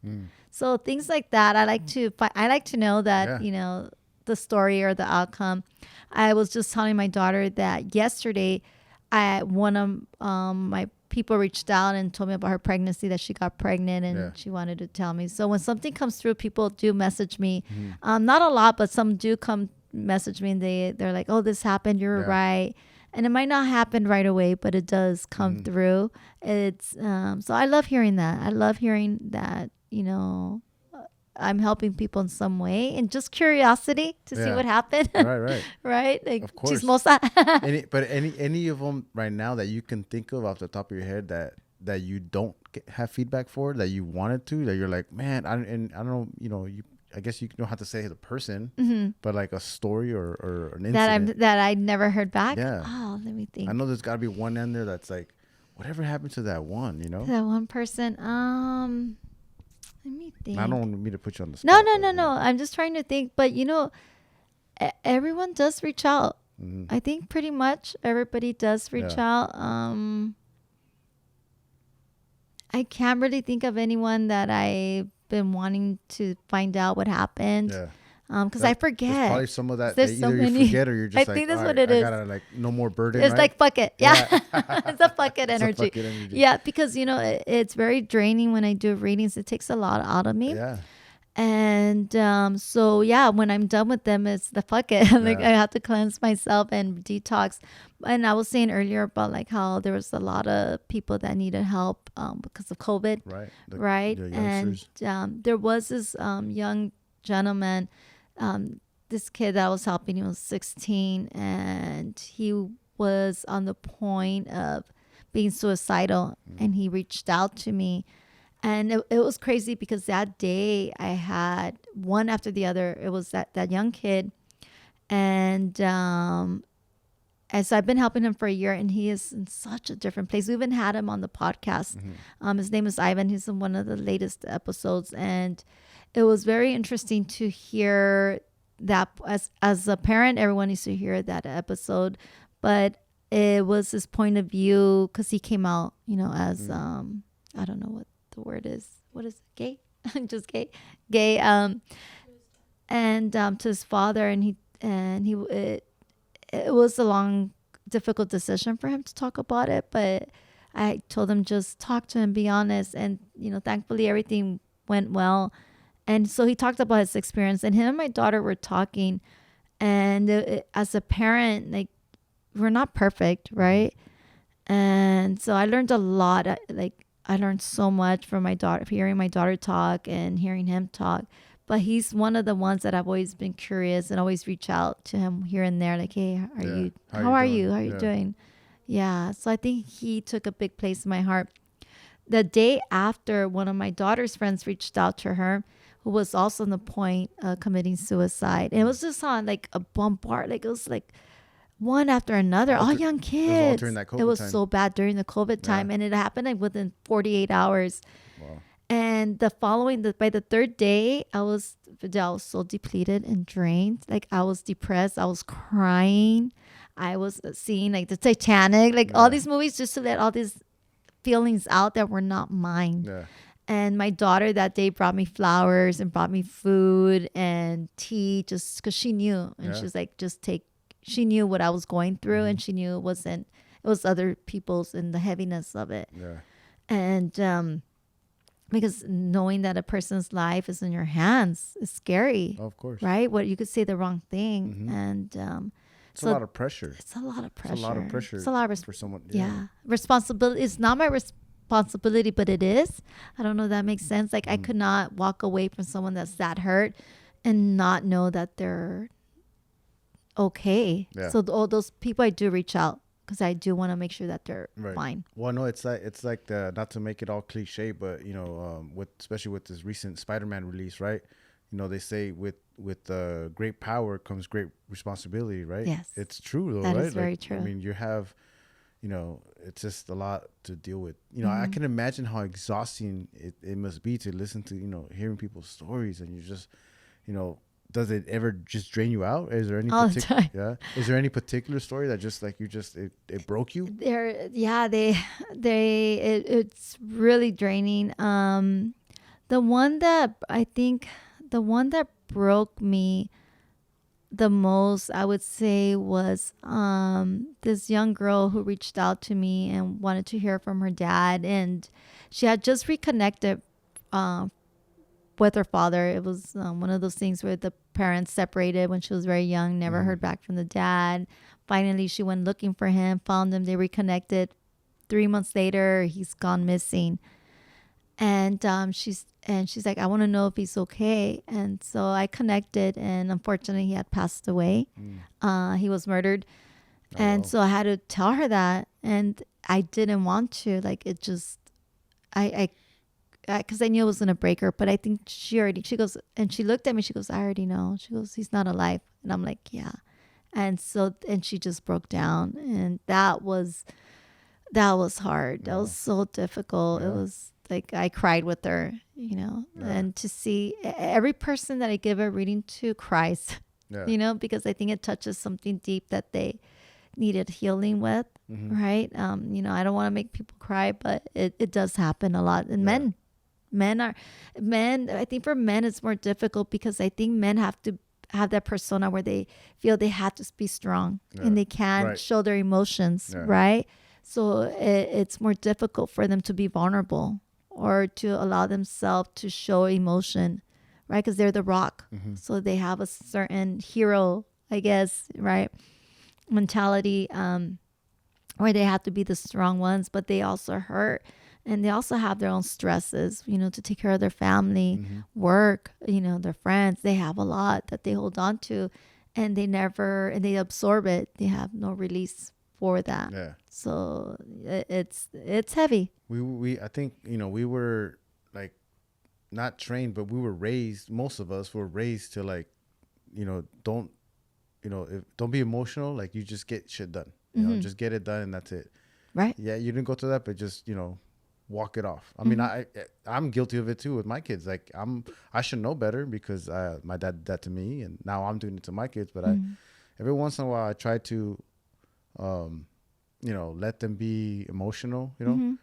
So things like that, I like to know that the story or the outcome. I was just telling my daughter that yesterday, one of my people reached out and told me about her pregnancy, that she got pregnant, and she wanted to tell me. So when something comes through, people do message me. Not a lot, but some do come message me, and they're like, "Oh, this happened. You're right." And it might not happen right away, but it does come through. It's so I love hearing that. I love hearing that, I'm helping people in some way, and just curiosity to see what happened. Right. Right? Like, Of course. chismosa. any of them right now that you can think of off the top of your head that you don't have feedback for, that you wanted to, that you're like, man, I don't know, I guess you don't have to say the person, but like a story or an incident that I never heard back. Yeah. Oh, let me think. I know there's got to be one in there that's like, whatever happened to that one, That one person. Let me think. I don't want me to put you on the spot. No. I'm just trying to think. But everyone does reach out. I think pretty much everybody does reach out. I can't really think of anyone that I've been wanting to find out what happened. Yeah. Because I forget. There's probably some of that There's so either many. you forget or you're just I think that's all what right, it is. I gotta like no more burden. It's right? like fuck it. Yeah. It's a fuck it energy. It's a fuck it energy. Yeah, because it's very draining when I do readings. It takes a lot out of me. Yeah. And so yeah, when I'm done with them, it's the fuck it. Like, I have to cleanse myself and detox. And I was saying earlier about like how there was a lot of people that needed help because of COVID. Right. Right. The And there was this young gentleman, this kid that I was helping. He was 16, and he was on the point of being suicidal, and he reached out to me. And it was crazy because that day I had one after the other. It was that young kid, and And so I've been helping him for a year, and he is in such a different place. We even had him on the podcast. His name is Ivan. He's in one of the latest episodes, and it was very interesting to hear that. As a parent, everyone needs to hear that episode, but it was his point of view, because he came out, as I don't know what the word is. What is it? Gay? Just gay. And to his father, and it was a long, difficult decision for him to talk about it, but I told him, just talk to him, be honest. And, thankfully everything went well. And so he talked about his experience, and him and my daughter were talking. And as a parent, like, we're not perfect, right? And so I learned a lot. I learned so much from my daughter, hearing my daughter talk and hearing him talk. But he's one of the ones that I've always been curious and always reach out to him here and there. Like, hey, how are you? How are you doing? Yeah. So I think he took a big place in my heart. The day after, one of my daughter's friends reached out to her, who was also on the point of committing suicide. And it was just on like a bombard. Like, it was like one after another, all young kids. It was all during that COVID time. So bad during the COVID time. And it happened like within 48 hours. Wow. And by the third day, I was so depleted and drained. Like, I was depressed. I was crying. I was seeing like the Titanic, like all these movies, just to let all these feelings out that were not mine. Yeah. And my daughter that day brought me flowers and brought me food and tea, just because she knew. And she was like, she knew what I was going through, and she knew it was other people's and the heaviness of it. Yeah. And, because knowing that a person's life is in your hands is scary. Of course. Right? What you could say the wrong thing. And it's a lot of pressure. It's a lot of pressure. It's a lot of pressure. It's a lot of for someone. Yeah. Responsibility. It's not my responsibility, but it is. I don't know if that makes sense. Like, I could not walk away from someone that's that hurt and not know that they're okay. Yeah. So all those people, I do reach out, because I do want to make sure that they're fine. Well, no, it's like the, not to make it all cliche, but especially with this recent Spider-Man release, right? They say with great power comes great responsibility, right? Yes, it's true though, that right? That is very true. I mean, you have, it's just a lot to deal with. I can imagine how exhausting it must be to listen to, hearing people's stories, and you just, does it ever just drain you out? Is there any all the time? Yeah. Is there any particular story that just like it broke you? It's really draining. The one that broke me the most, I would say, was this young girl who reached out to me and wanted to hear from her dad, and she had just reconnected with her father. It was one of those things where the parents separated when she was very young, never heard back from the dad. Finally, she went looking for him, found him, they reconnected. 3 months later, he's gone missing. And she's like, I want to know if he's okay. And so I connected, and unfortunately he had passed away. He was murdered. So I had to tell her that, and I didn't want to, like, it just, because I knew it was going to break her, but I think she goes, and she looked at me, she goes, I already know. She goes, he's not alive. And I'm like, yeah. And she just broke down, and that was hard. That was so difficult. Yeah. It was like, I cried with her, and to see every person that I give a reading to cries, because I think it touches something deep that they needed healing with. Right. I don't want to make people cry, but it does happen a lot. And men, I think for men, it's more difficult, because I think men have to have that persona where they feel they have to be strong and they can't show their emotions. Right. So it's more difficult for them to be vulnerable or to allow themselves to show emotion, right? Because they're the rock. So they have a certain hero, I guess, right, mentality, where they have to be the strong ones, but they also hurt. And they also have their own stresses, to take care of their family, work, their friends. They have a lot that they hold on to, and they absorb it. They have no release for that. Yeah. So it's heavy. I think, we were like not trained, but we were raised, most of us were raised to like, don't be emotional. Like, you just get shit done. You know, just get it done and that's it. Right. Yeah, you didn't go through that, but just, walk it off. I mean, I'm guilty of it too with my kids. Like I should know better because my dad did that to me, and now I'm doing it to my kids. But every once in a while I try to, let them be emotional.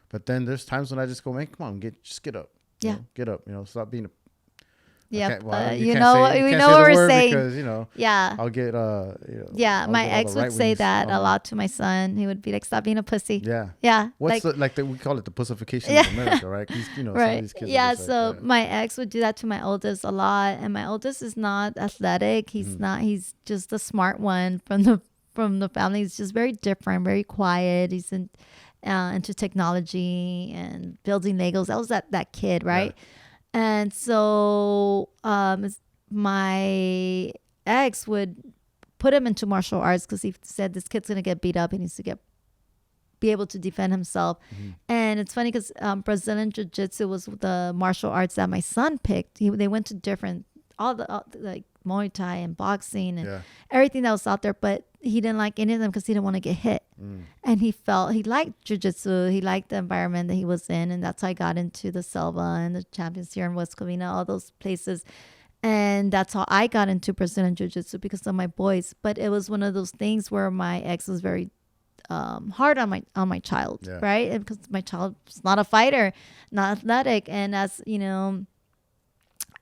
But then there's times when I just go, man, come on, just get up. Yeah, get up. Stop being a. Yeah, we know what we're saying because yeah, I'll get yeah. I'll My get all ex the would say right that wings. a lot to my son. He would be like, "Stop being a pussy." Yeah. What's we call it the pussification of America, right? Some of right. these kids Yeah. are just So like, my ex would do that to my oldest a lot, and my oldest is not athletic. He's not. He's just the smart one from the family. He's just very different, very quiet. He's into technology and building Legos. That was that kid, right? Yeah. And so my ex would put him into martial arts because he said this kid's going to get beat up. He needs to be able to defend himself. And it's funny because Brazilian Jiu-Jitsu was the martial arts that my son picked. They went to different, all like Muay Thai and boxing and everything that was out there. But he didn't like any of them because he didn't want to get hit. And he liked jiu-jitsu. He liked the environment that he was in. And that's how I got into the Selva and the Champions here in West Covina, all those places. And that's how I got into Brazilian jiu-jitsu because of my boys. But it was one of those things where my ex was very hard on my child, right? And because my child is not a fighter, not athletic. And as,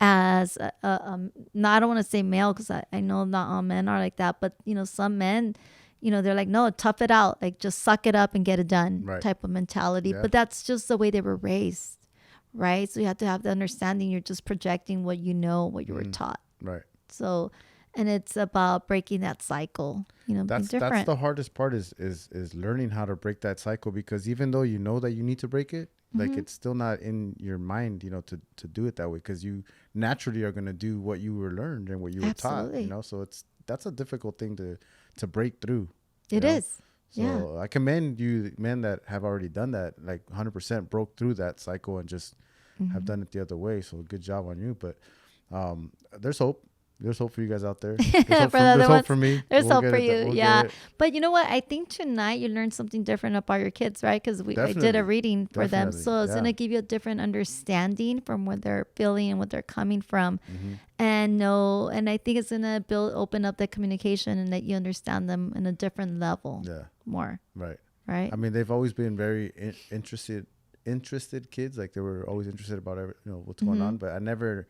as no, I don't want to say male because I know not all men are like that. But, some men, they're like, no, tough it out. Like, just suck it up and get it done type of mentality. Yeah. But that's just the way they were raised, right? So you have to have the understanding you're just projecting what you know, what you were taught. Right. So, and it's about breaking that cycle, That's the hardest part is learning how to break that cycle, because even though you know that you need to break it, like it's still not in your mind, to do it that way, because you naturally are going to do what you were learned and what you were taught, so that's a difficult thing to break through. It is. So I commend you, men that have already done that, like 100% broke through that cycle and just have done it the other way. So good job on you. But there's hope. There's hope for you guys out there. There's hope for me. There's hope for you. But you know what? I think tonight you learned something different about your kids, right? Because I did a reading for them. So it's going to give you a different understanding from what they're feeling and what they're coming from. And I think it's going to open up that communication and that you understand them in a different level more. Right. I mean, they've always been very interested kids. Like they were always interested about what's going on. But I never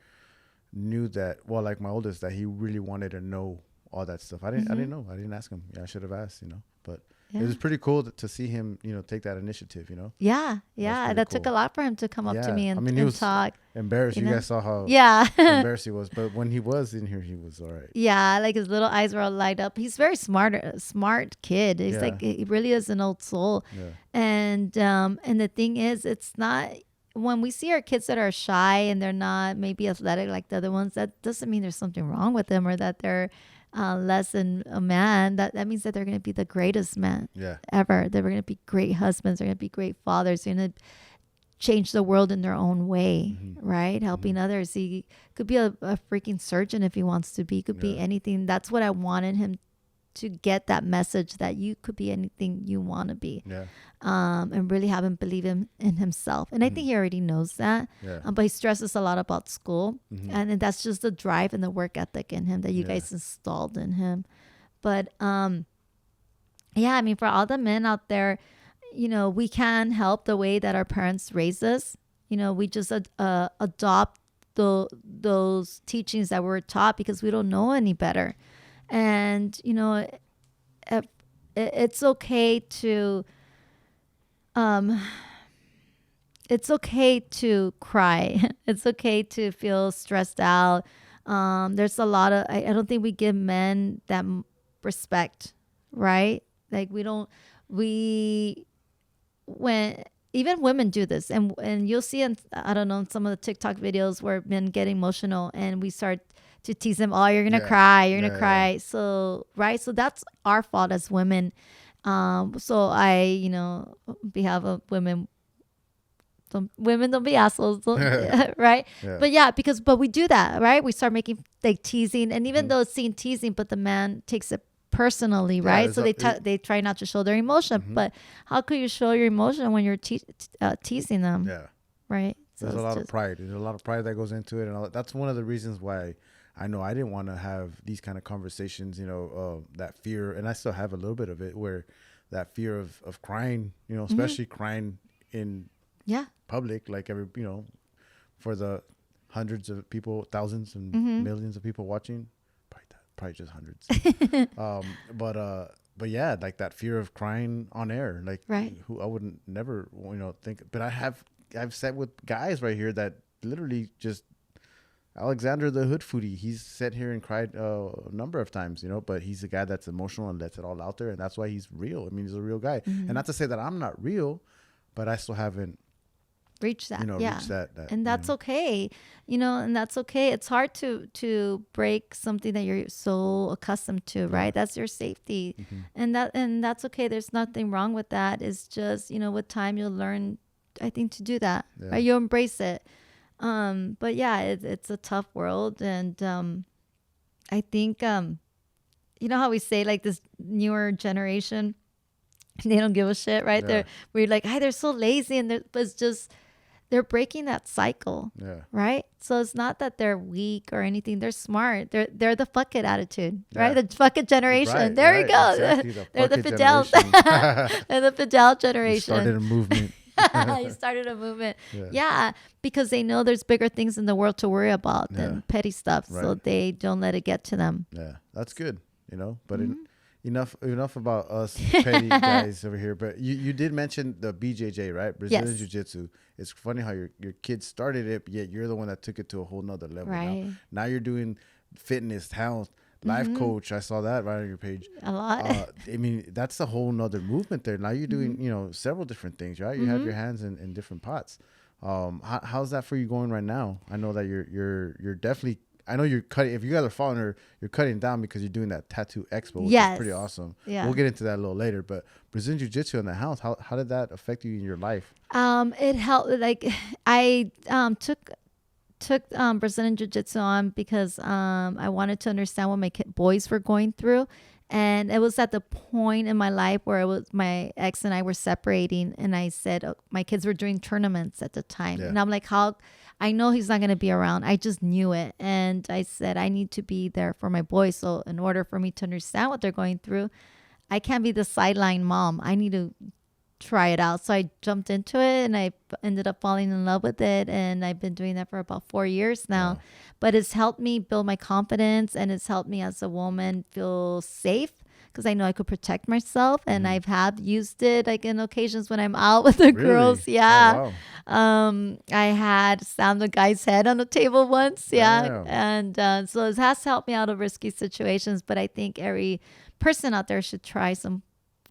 knew that, well, like my oldest, that he really wanted to know all that stuff. I didn't know. I didn't ask him. I should have asked, but it was pretty cool to see him, take that initiative, that took a lot for him to come up to me and he was talk. Embarrassed. You guys saw how embarrassed he was, but when he was in here, he was all right. Like his little eyes were all light up. He's very smart kid. He's like, he really is an old soul. And the thing is, it's not, when we see our kids that are shy and they're not maybe athletic like the other ones, that doesn't mean there's something wrong with them or that they're less than a man. That means that they're going to be the greatest men ever. They're going to be great husbands. They're going to be great fathers. They're going to change the world in their own way, right? Helping others. He could be a freaking surgeon if he wants to be. He could be anything. That's what I wanted him to get, that message that you could be anything you want to be. And really have him believe in himself. And I think he already knows that. But he stresses a lot about school. And that's just the drive and the work ethic in him that you guys installed in him. But I mean, for all the men out there, we can help the way that our parents raised us. We just adopt those teachings that we're taught because we don't know any better. And, it's okay to cry. It's okay to feel stressed out. There's a lot of, I don't think we give men that respect, right? Like when even women do this, and you'll see in, I don't know, some of the TikTok videos where men get emotional and we start to tease them, oh, you're gonna cry, you're gonna cry. So right, so that's our fault as women. So I, on behalf of women don't be assholes, right? But we do that, right? We start making like teasing, and even though it's seen teasing, but the man takes it personally, right? it's So they try not to show their emotion. But how could you show your emotion when you're teasing them, Yeah. right? So There's a it's lot of just- pride. There's a lot of pride that goes into it, and all that. That's one of the reasons why I know I didn't want to have these kind of conversations. That fear, and I still have a little bit of it, where that fear of crying, especially crying in Yeah. public, like for the hundreds of people, thousands and millions of people watching, probably just hundreds. But yeah, like that fear of crying on air, like Right. who I wouldn't never think, but I've sat with guys right here that literally just Alexander the Hood Foodie. He's sat here and cried a number of times, but he's a guy that's emotional and lets it all out there, and that's why he's real. I mean, he's a real guy, and not to say that I'm not real, but I still haven't reach that. reach that And that's okay. And that's okay. It's hard to break something that you're so accustomed to, right? That's your safety. And that's okay. There's nothing wrong with that. It's just, with time you'll learn, I think, to do that. Yeah. Right? You'll embrace it. But yeah, it's a tough world. And I think you know how we say like this newer generation, they don't give a shit, right? Yeah. We're like, they're so lazy, and but it's just they're breaking that cycle, Yeah. right? So it's not that they're weak or anything. They're smart. They're the fuck it attitude, right? Yeah. The fuck it generation. Right, there we right, go. exactly, They're the fuck it Fidels. generation. They're the Fidel You generation. started a movement. You started a movement. Yeah. Yeah, because they know there's bigger things in the world to worry about than petty stuff. So Right. they don't let it get to them. Yeah, that's good. But enough about us petty guys over here. But you did mention the BJJ, right? Brazilian Yes. Jiu-Jitsu. It's funny how your kids started it, but yet you're the one that took it to a whole nother level. Right. Now you're doing fitness, health, life coach. I saw that right on your page. A lot. I mean, that's a whole nother movement there. Now you're doing, several different things, right? You have your hands in different pots. How's that for you going right now? I know that you're definitely. I know you're cutting. If you guys are following her, you're cutting down because you're doing that tattoo expo, which is pretty awesome. Yeah. We'll get into that a little later. But Brazilian Jiu-Jitsu in the house, how did that affect you in your life? It helped. Like I took Brazilian Jiu-Jitsu on because I wanted to understand what my boys were going through. And it was at the point in my life where it was my ex and I were separating, and I said my kids were doing tournaments at the time, Yeah. and I'm like, how I know he's not going to be around. I just knew it, and I said I need to be there for my boys. So in order for me to understand what they're going through, I can't be the sideline mom. I need to try it out. So I jumped into it, and I ended up falling in love with it, and I've been doing that for about 4 years now. Wow. But it's helped me build my confidence, and it's helped me as a woman feel safe because I know I could protect myself, and I've used it like in occasions when I'm out with the Really? girls. Yeah. Oh, wow. I had slammed the guy's head on the table once. Yeah. Damn. And so it has helped me out of risky situations, but I think every person out there should try some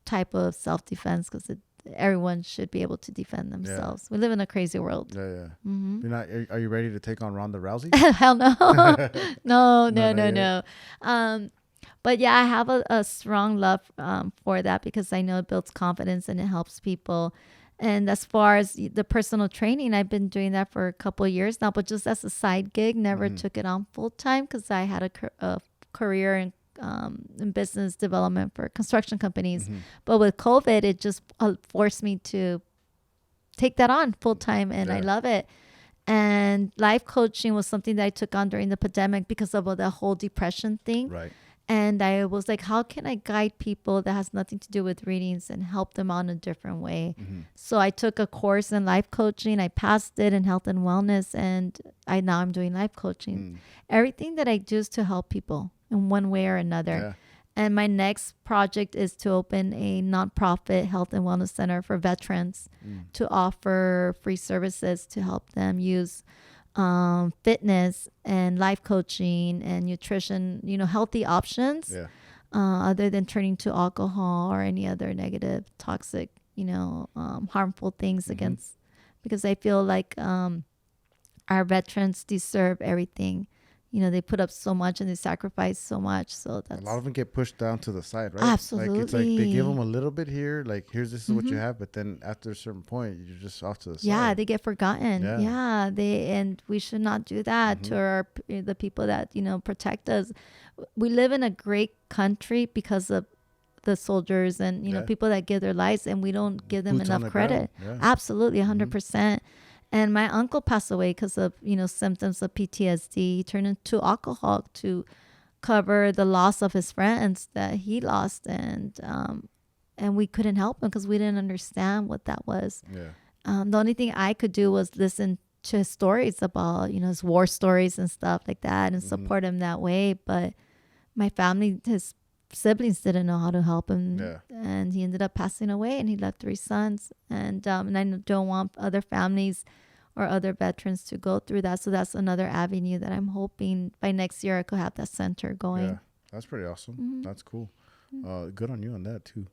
type of self-defense because everyone should be able to defend themselves. We live in a crazy world. Yeah. You're not. Are you ready to take on Ronda Rousey? Hell no. no. not yet. But yeah, I have a strong love for that because I know it builds confidence and it helps people. And as far as the personal training, I've been doing that for a couple of years now, but just as a side gig, never took it on full time because I had a career in business development for construction companies. But with COVID, it just forced me to take that on full time, and I love it. And life coaching was something that I took on during the pandemic because of the whole depression thing. Right. And I was like, how can I guide people that has nothing to do with readings and help them out in a different way? So I took a course in life coaching. I passed it in health and wellness, and now I'm doing life coaching. Everything that I do is to help people in one way or another. Yeah. And my next project is to open a nonprofit health and wellness center for veterans to offer free services to help them use fitness and life coaching and nutrition, healthy options, other than turning to alcohol or any other negative, toxic, harmful things because I feel like our veterans deserve everything they put up so much and they sacrifice so much. So that's a lot of them get pushed down to the side, right? Absolutely. Like it's like they give them a little bit here, like this is what you have, but then after a certain point, you're just off to the side. Yeah, they get forgotten. Yeah, and we should not do that to the people that protect us. We live in a great country because of the soldiers and people that give their lives, and we don't give them Boots on enough the ground. credit. Yeah. Absolutely, 100%. And my uncle passed away because of symptoms of PTSD. He turned into alcohol to cover the loss of his friends that he lost, and we couldn't help him because we didn't understand what that was. Yeah. The only thing I could do was listen to his stories about his war stories and stuff like that, and support him that way. But my family, his siblings, didn't know how to help him, and he ended up passing away, and he left 3 sons, and I don't want other families or other veterans to go through that. So that's another avenue that I'm hoping by next year I could have that center going. Yeah, that's pretty awesome. That's cool. Good on you on that too.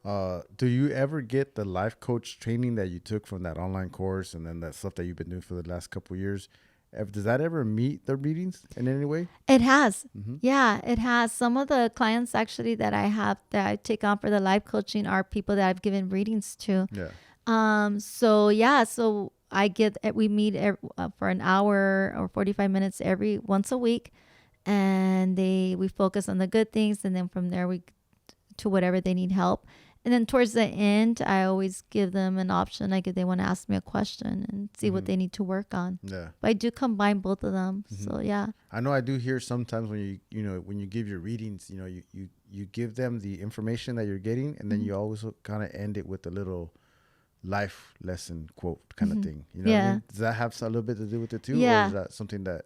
Do you ever get the life coach training that you took from that online course and then that stuff that you've been doing for the last couple of years? Does that ever meet the readings in any way? It has. Yeah, it has. Some of the clients actually that I take on for the life coaching are people that I've given readings to. Yeah. So we meet for an hour or 45 minutes once a week, and we focus on the good things, and then from there we to whatever they need help. And then towards the end, I always give them an option, like if they want to ask me a question and see what they need to work on. Yeah. But I do combine both of them. So yeah. I know I do hear sometimes when when you give your readings, you give them the information that you're getting, and then you always kind of end it with a little life lesson quote kind of thing. You know what I mean? Does that have a little bit to do with it too? Yeah. Or is that something that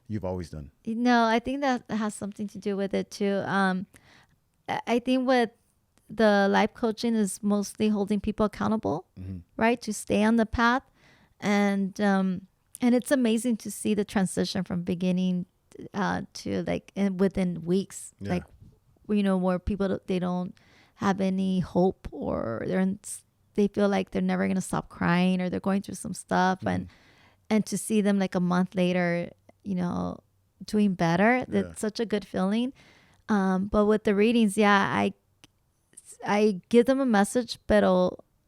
you've always done? No, I think that has something to do with it too. I think with the life coaching is mostly holding people accountable, right? To stay on the path. And it's amazing to see the transition from beginning to within weeks, where people, they don't have any hope, or they feel like they're never going to stop crying, or they're going through some stuff. And to see them like a month later, doing better, that's such a good feeling. But with the readings, I give them a message, but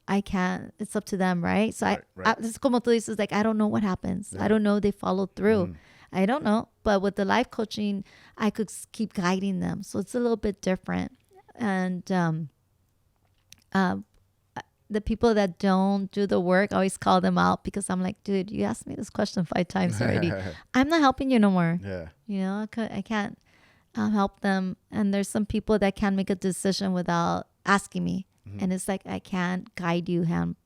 I can't. It's up to them, right? So it's como tú dices, like I don't know what happens. I don't know. They follow through. I don't know. But with the life coaching, I could keep guiding them. So it's a little bit different. And the people that don't do the work, I always call them out, because I'm like, dude, you asked me this question 5 times already. I'm not helping you no more. Yeah. I can't help them. And there's some people that can't make a decision without asking me. And it's like, I can't guide you hand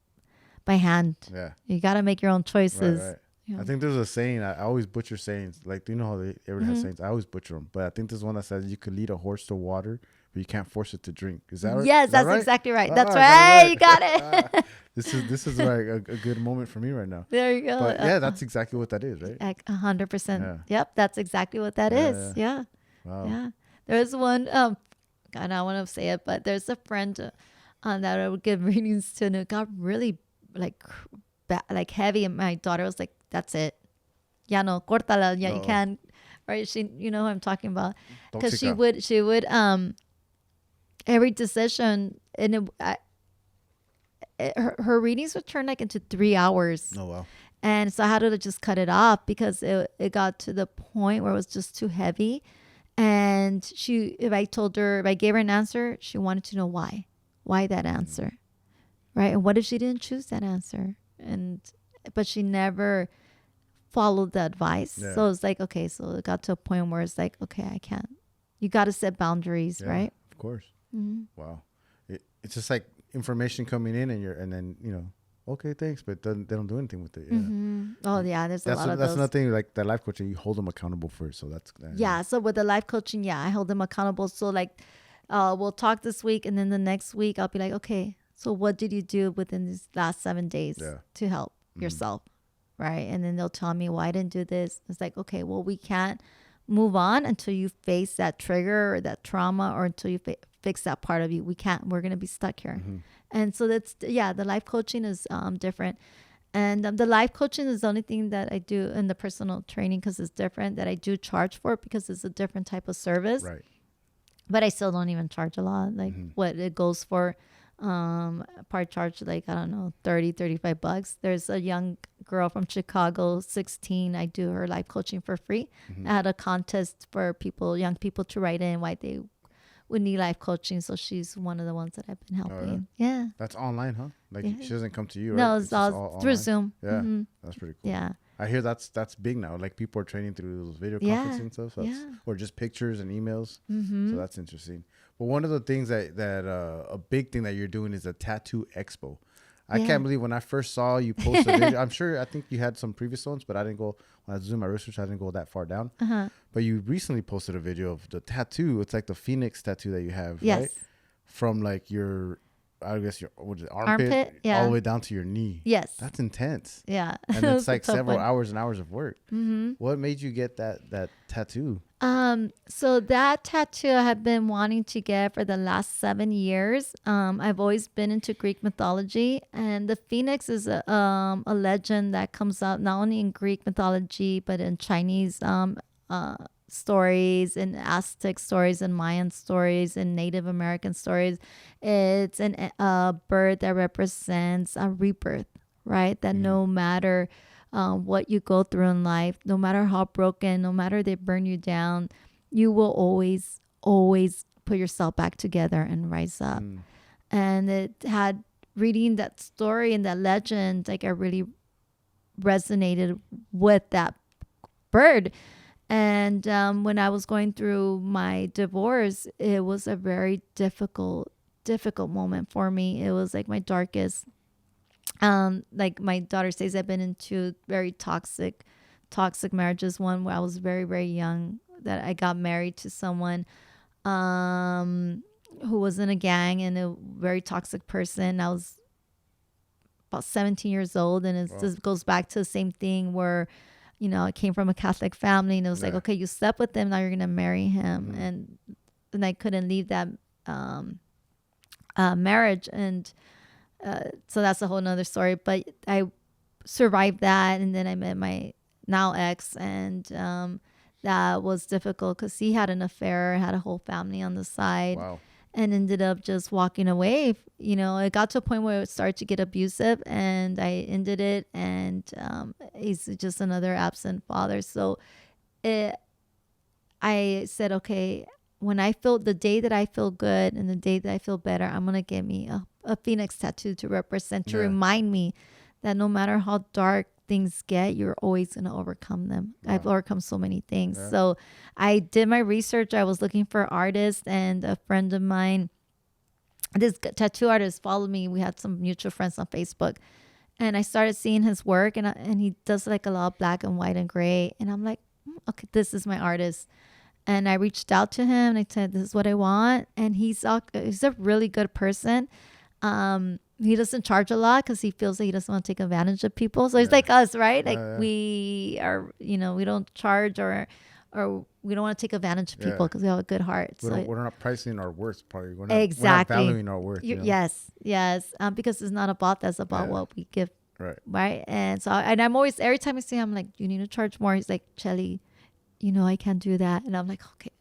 by hand. Yeah. You got to make your own choices. Right. I think there's a saying, I always butcher sayings. Like, do you know how everyone has sayings? I always butcher them. But I think there's one that says you could lead a horse to water, but you can't force it to drink. Is that right? Yes, that's right? Exactly right. That's right. You got it. This is like a good moment for me right now. There you go. But yeah, that's exactly what that is, right? 100%. Yeah. Yep, that's exactly what that is. Yeah. Wow. Yeah. There's one, God, I don't want to say it, but there's a friend that I would give readings to, and it got really like heavy, and my daughter was like, that's it. Ya no, córtala, ya, you can't, right? She, you know who I'm talking about. Because she would, every decision, and her readings would turn like into 3 hours. Oh, wow. And so I had to just cut it off, because it got to the point where it was just too heavy. And if I gave her an answer, she wanted to know why that answer, right? And what if she didn't choose that answer? But she never followed the advice. Yeah. So it's like, okay, so it got to a point where it's like, okay, I can't. You got to set boundaries, right? Of course. Wow. It's just like information coming in, and then okay, thanks, but they don't do anything with it. Yeah. Oh yeah, there's a lot of those. That's another thing, like the life coaching, you hold them accountable for it. So that's yeah. So with the life coaching, I hold them accountable. So like, we'll talk this week, and then the next week I'll be like, okay, so what did you do within these last 7 days to help yourself, right? And then they'll tell me, well, I didn't do this. It's like, okay, well, we can't move on until you face that trigger or that trauma, or until you fix that part of you. We're going to be stuck here. And so the life coaching is different. And the life coaching is the only thing that I do in the personal training, because it's different, that I do charge for, because it's a different type of service. Right. But I still don't even charge a lot, like what it goes for. Part charge, like, I don't know, $35. There's a young girl from Chicago, 16. I do her life coaching for free. I had a contest for young people to write in why they would need life coaching. So she's one of the ones that I've been helping. Yeah. That's online, huh? Like she doesn't come to you, right? No, it's just all through online? Zoom. Yeah, that's pretty cool. Yeah. I hear that's big now. Like people are training through those video Yeah. conferencing stuff, so Yeah. or just pictures and emails. So that's interesting. But one of the things that a big thing that you're doing is a tattoo expo. I can't believe when I first saw you post a video. I think you had some previous ones, but I didn't go, when I was doing my research, I didn't go that far down. But you recently posted a video of the tattoo. It's like the Phoenix tattoo that you have, right? From like your, I guess your, what is it, armpit yeah. all the way down to your knee. Yes. That's intense. Yeah. And It it's was a like tough several one. hours and hours of work. What made you get that tattoo? So that tattoo I have been wanting to get for the last 7 years. I've always been into Greek mythology, and the phoenix is a legend that comes up not only in Greek mythology, but in Chinese stories, in Aztec stories, and Mayan stories, and Native American stories. It's a bird that represents a rebirth, right? That no matter what you go through in life, no matter how broken, no matter they burn you down, you will always put yourself back together and rise up. And it had, reading that story and that legend, like I really resonated with that bird. And when I was going through my divorce, it was a very difficult moment for me. It was like my darkest. Like my daughter says, I've been into very toxic marriages. One where I was very, very young, that I got married to someone who was in a gang and a very toxic person. I was about 17 years old, and it just goes back to the same thing where, you know, I came from a Catholic family, and it was like, okay, you slept with him, now you're gonna marry him, and I couldn't leave that marriage, and so that's a whole nother story. But I survived that, and then I met my now ex, and that was difficult because he had an affair, had a whole family on the side. Wow. And ended up just walking away. You know, it got to a point where it started to get abusive, and I ended it. And he's just another absent father. So I said, okay, when I feel, the day that I feel good and the day that I feel better, I'm going to get me a phoenix tattoo to represent, to remind me that no matter how dark things get, you're always going to overcome them. I've overcome so many things. So I did my research. I was looking for artists, and a friend of mine, this tattoo artist, followed me. We had some mutual friends on Facebook, and I started seeing his work, and he does like a lot of black and white and gray. And I'm like, okay, this is my artist. And I reached out to him and I said, this is what I want. And he's a really good person. He doesn't charge a lot because he feels that he doesn't want to take advantage of people. So he's like us, right? Like we are, you know, we don't charge or we don't want to take advantage of people because we have a good heart. We're not pricing our worth, probably. We're not exactly. valuing our worth. You know? Yes. Because it's not about that's about what we give. Right. And so, and I'm always, every time I see him, I'm like, you need to charge more. He's like, Cheli, you know, I can't do that. And I'm like, okay.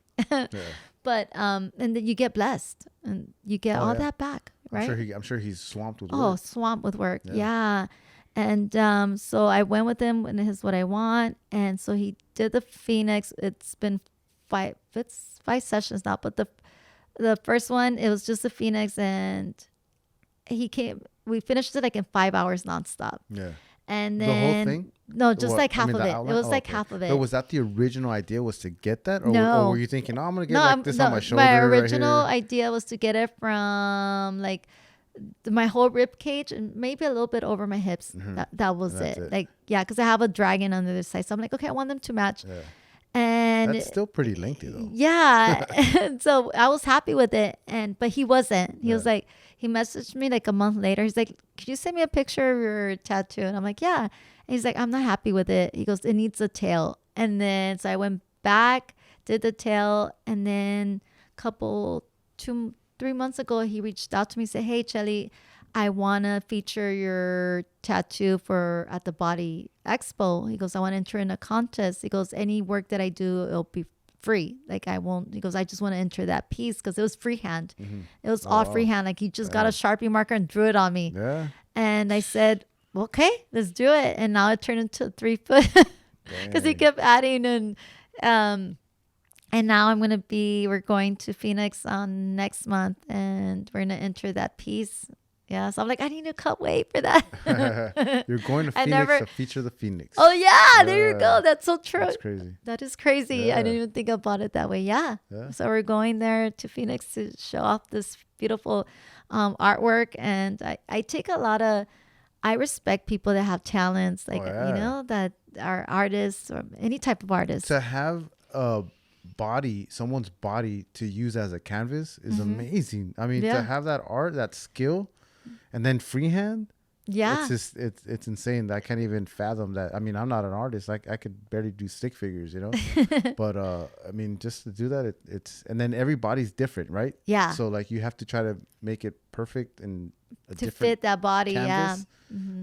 But, and then you get blessed and you get all that back. Right? I'm sure he's swamped with work. Oh, swamped with work. Yeah. And so I went with him, and this is what I want. And so he did the Phoenix. It's been five sessions now, but the first one, it was just the Phoenix, and we finished it like in 5 hours nonstop. Yeah. And then the whole thing? No, just like half of it. It was like half of it. But was that the original idea, was to get that? Or, no. Or were you thinking, I'm going to get this on my shoulder? My original idea was to get it from like my whole rib cage and maybe a little bit over my hips. That was it. Like, because I have a dragon on the other side. So I'm like, okay, I want them to match. Yeah. And that's still pretty lengthy though. Yeah. And so I was happy with it. But he wasn't. He was like, he messaged me like a month later. He's like, could you send me a picture of your tattoo? And I'm like, yeah. And he's like, I'm not happy with it. He goes, it needs a tail. And then so I went back, did the tail, and then 3 months ago, he reached out to me and said, hey, Cheli, I want to feature your tattoo at the Body Expo. He goes, I want to enter in a contest. He goes, any work that I do, it'll be free. Like I won't, he goes, I just want to enter that piece because it was freehand. It was all freehand. Like he just got a Sharpie marker and drew it on me. Yeah. And I said, okay, let's do it. And now it turned into 3 foot because he kept adding and now we're going to Phoenix on next month and we're going to enter that piece. Yeah. So I'm like, I need to cut weight for that. You're going to Phoenix to feature the Phoenix. Oh, yeah. There you go. That's so true. That's crazy. That is crazy. Yeah. I didn't even think about it that way. Yeah. So we're going there to Phoenix to show off this beautiful artwork. And I take I respect people that have talents, like, that are artists or any type of artist. To have someone's body to use as a canvas is amazing. I mean, to have that art, that skill, and then freehand. Yeah. It's just, it's insane. I can't even fathom that. I mean, I'm not an artist. I could barely do stick figures, but, I mean, just to do that, and then everybody's different, right? Yeah. So like you have to try to make it perfect and to fit that body. Canvas. Yeah.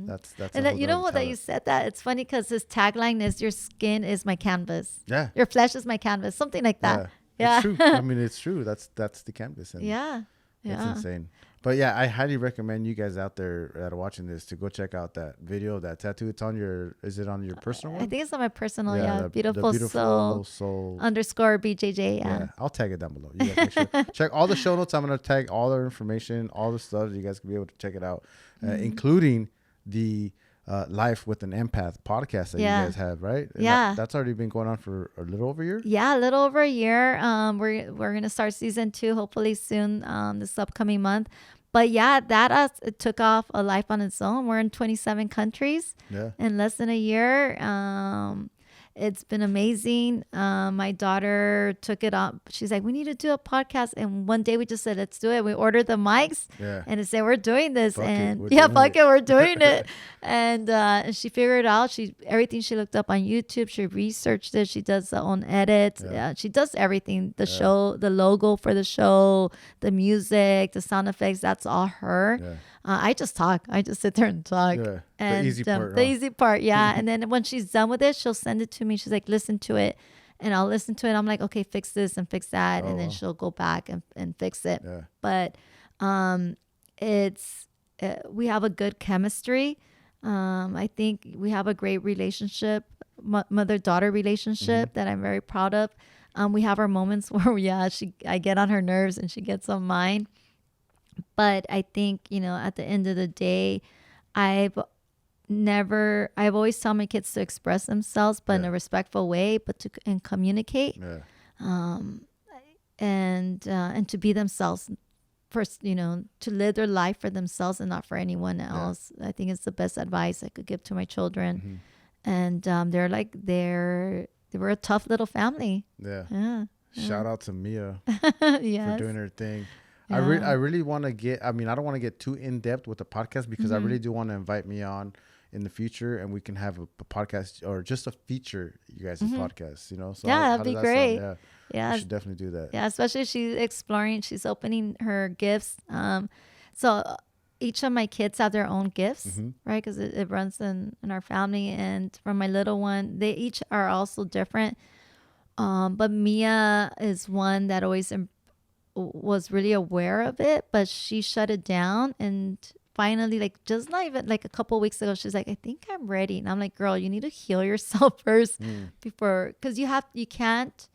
That's and that, that you said that, it's funny because his tagline is your skin is my canvas. Yeah. Your flesh is my canvas. Something like that. Yeah. It's true. I mean, it's true. That's the canvas. And yeah. It's insane. But yeah, I highly recommend you guys out there that are watching this to go check out that video, that tattoo. It's on is it on your personal one? I think it's on my personal, the beautiful soul _ BJJ. Yeah. I'll tag it down below. You guys make sure. Check all the show notes. I'm going to tag all their information, all the stuff. You guys can be able to check it out, including the Life with an Empath podcast that you guys have, right? And that's already been going on for a little over a year. Yeah, a little over a year. We're gonna start season 2 hopefully soon, this upcoming month. But yeah, it took off a life on its own. We're in 27 countries in less than a year. It's been amazing. My daughter took it up. She's like, we need to do a podcast. And one day we just said, let's do it. We ordered the mics and it said, we're doing this. We're doing it. And she figured it out. Everything she looked up on YouTube, she researched it. She does her own edits. She does everything. The show, the logo for the show, the music, the sound effects, that's all her. Yeah. I just talk. I just sit there and talk. Yeah, and the easy part. Yeah. And then when she's done with it, she'll send it to me. She's like, listen to it. And I'll listen to it. I'm like, okay, fix this and fix that. And then she'll go back and fix it. Yeah. But we have a good chemistry. I think we have a great relationship, mother-daughter relationship that I'm very proud of. We have our moments where, I get on her nerves and she gets on mine. But I think, at the end of the day, I've always told my kids to express themselves, but in a respectful way, but and communicate, and to be themselves first, to live their life for themselves and not for anyone else. I think it's the best advice I could give to my children. And they were a tough little family. Yeah. Shout out to Mia for doing her thing. Yeah. I really want to get, I don't want to get too in depth with the podcast because I really do want to invite Mia on in the future and we can have a podcast or just a feature you guys' podcast, So that'd be great. Yeah. We should definitely do that. Yeah. Especially she's opening her gifts. So each of my kids have their own gifts, right? Because it runs in our family. And from my little one, they each are also different. But Mia is one that always was really aware of it, but she shut it down. And finally, just not even a couple of weeks ago, she's like, I think I'm ready. And I'm like, girl, you need to heal yourself first before, because you can't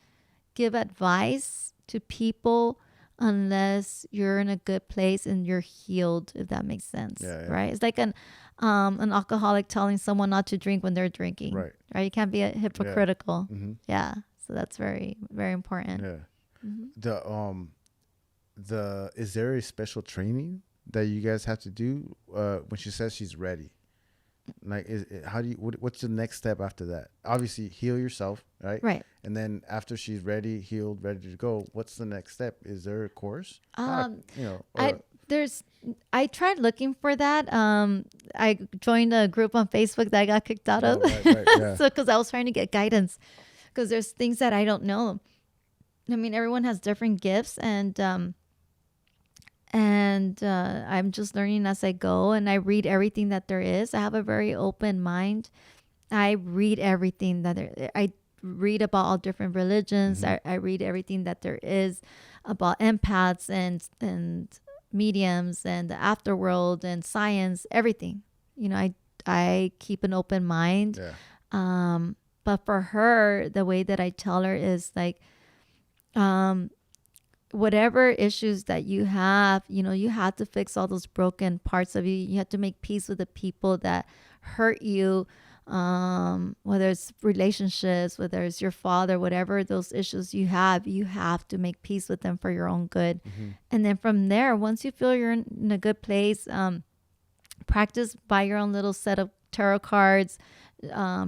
give advice to people unless you're in a good place and you're healed, if that makes sense. Right? It's like an alcoholic telling someone not to drink when they're drinking. Right? You can't be hypocritical. Yeah. So that's very, very important. Is there a special training that you guys have to do when she says she's ready? What's the next step after that? Obviously, heal yourself, right? Right. And then after she's ready, healed, ready to go, what's the next step? Is there a course? I tried looking for that. I joined a group on Facebook that I got kicked out of. Right, so because I was trying to get guidance, because there's things that I don't know. Everyone has different gifts, and And I'm just learning as I go, and I read everything that there is. I have a very open mind. I read everything I read about all different religions. I read everything that there is about empaths and mediums and the afterworld and science, everything. I keep an open mind. But for her, the way that I tell her is like, whatever issues that you have, you have to fix all those broken parts of you. You have to make peace with the people that hurt you, whether it's relationships, whether it's your father, whatever those issues you have to make peace with them for your own good. And then from there, once you feel you're in a good place, practice buy your own little set of tarot cards.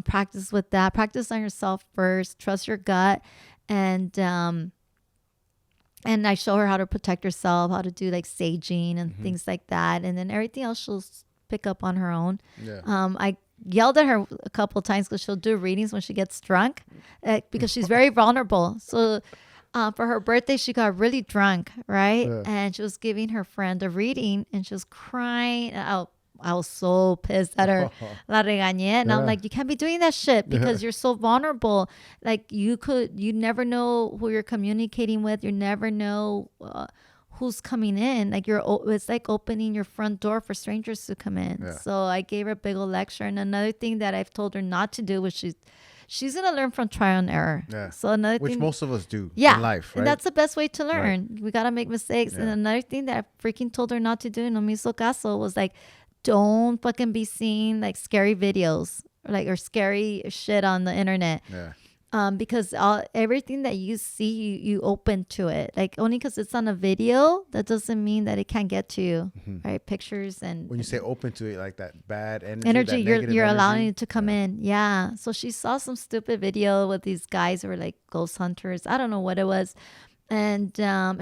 Practice with that. Practice on yourself first. Trust your gut. And I show her how to protect herself, how to do like saging and things like that. And then everything else she'll pick up on her own. I yelled at her a couple of times because she'll do readings when she gets drunk, because she's very vulnerable. So for her birthday, she got really drunk, right? And she was giving her friend a reading, and she was crying. I was so pissed at her. La regañé. And I'm like, you can't be doing that shit because you're so vulnerable. Like you never know who you're communicating with. You never know who's coming in. Like it's like opening your front door for strangers to come in. So I gave her a big old lecture. And another thing that I've told her not to do, which she's going to learn from trial and error. So another which thing, most of us do in life, right? And that's the best way to learn. We got to make mistakes. And another thing that I freaking told her not to do, no me hizo caso, was like, don't fucking be seeing like scary videos or scary shit on the internet. Because everything that you see, you open to it. Like only because it's on a video, that doesn't mean that it can't get to you. Right? Pictures and when you say open to it, like that bad energy, you're allowing it to come in. Yeah. So she saw some stupid video with these guys who were like ghost hunters. I don't know what it was. And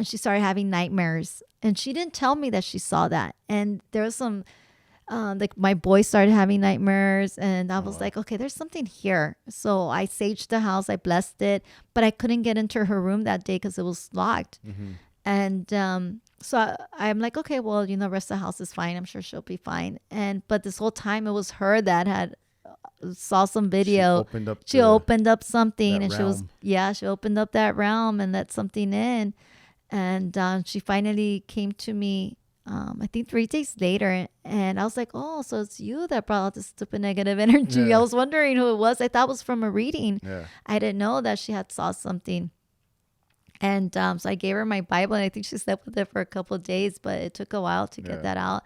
she started having nightmares. And she didn't tell me that she saw that. And there was some like my boy started having nightmares, and I was like, okay, there's something here. So I saged the house, I blessed it, but I couldn't get into her room that day because it was locked. And so I'm like, okay, well, the rest of the house is fine. I'm sure she'll be fine. But this whole time it was her that had saw some video. She opened up something, and she opened up that realm and let something in. And she finally came to me, I think 3 days later, and I was like, oh, so it's you that brought out this stupid negative energy. I was wondering who it was. I thought it was from a reading. I didn't know that she had saw something. And so I gave her my Bible, and I think she slept with it for a couple of days, but it took a while to get that out.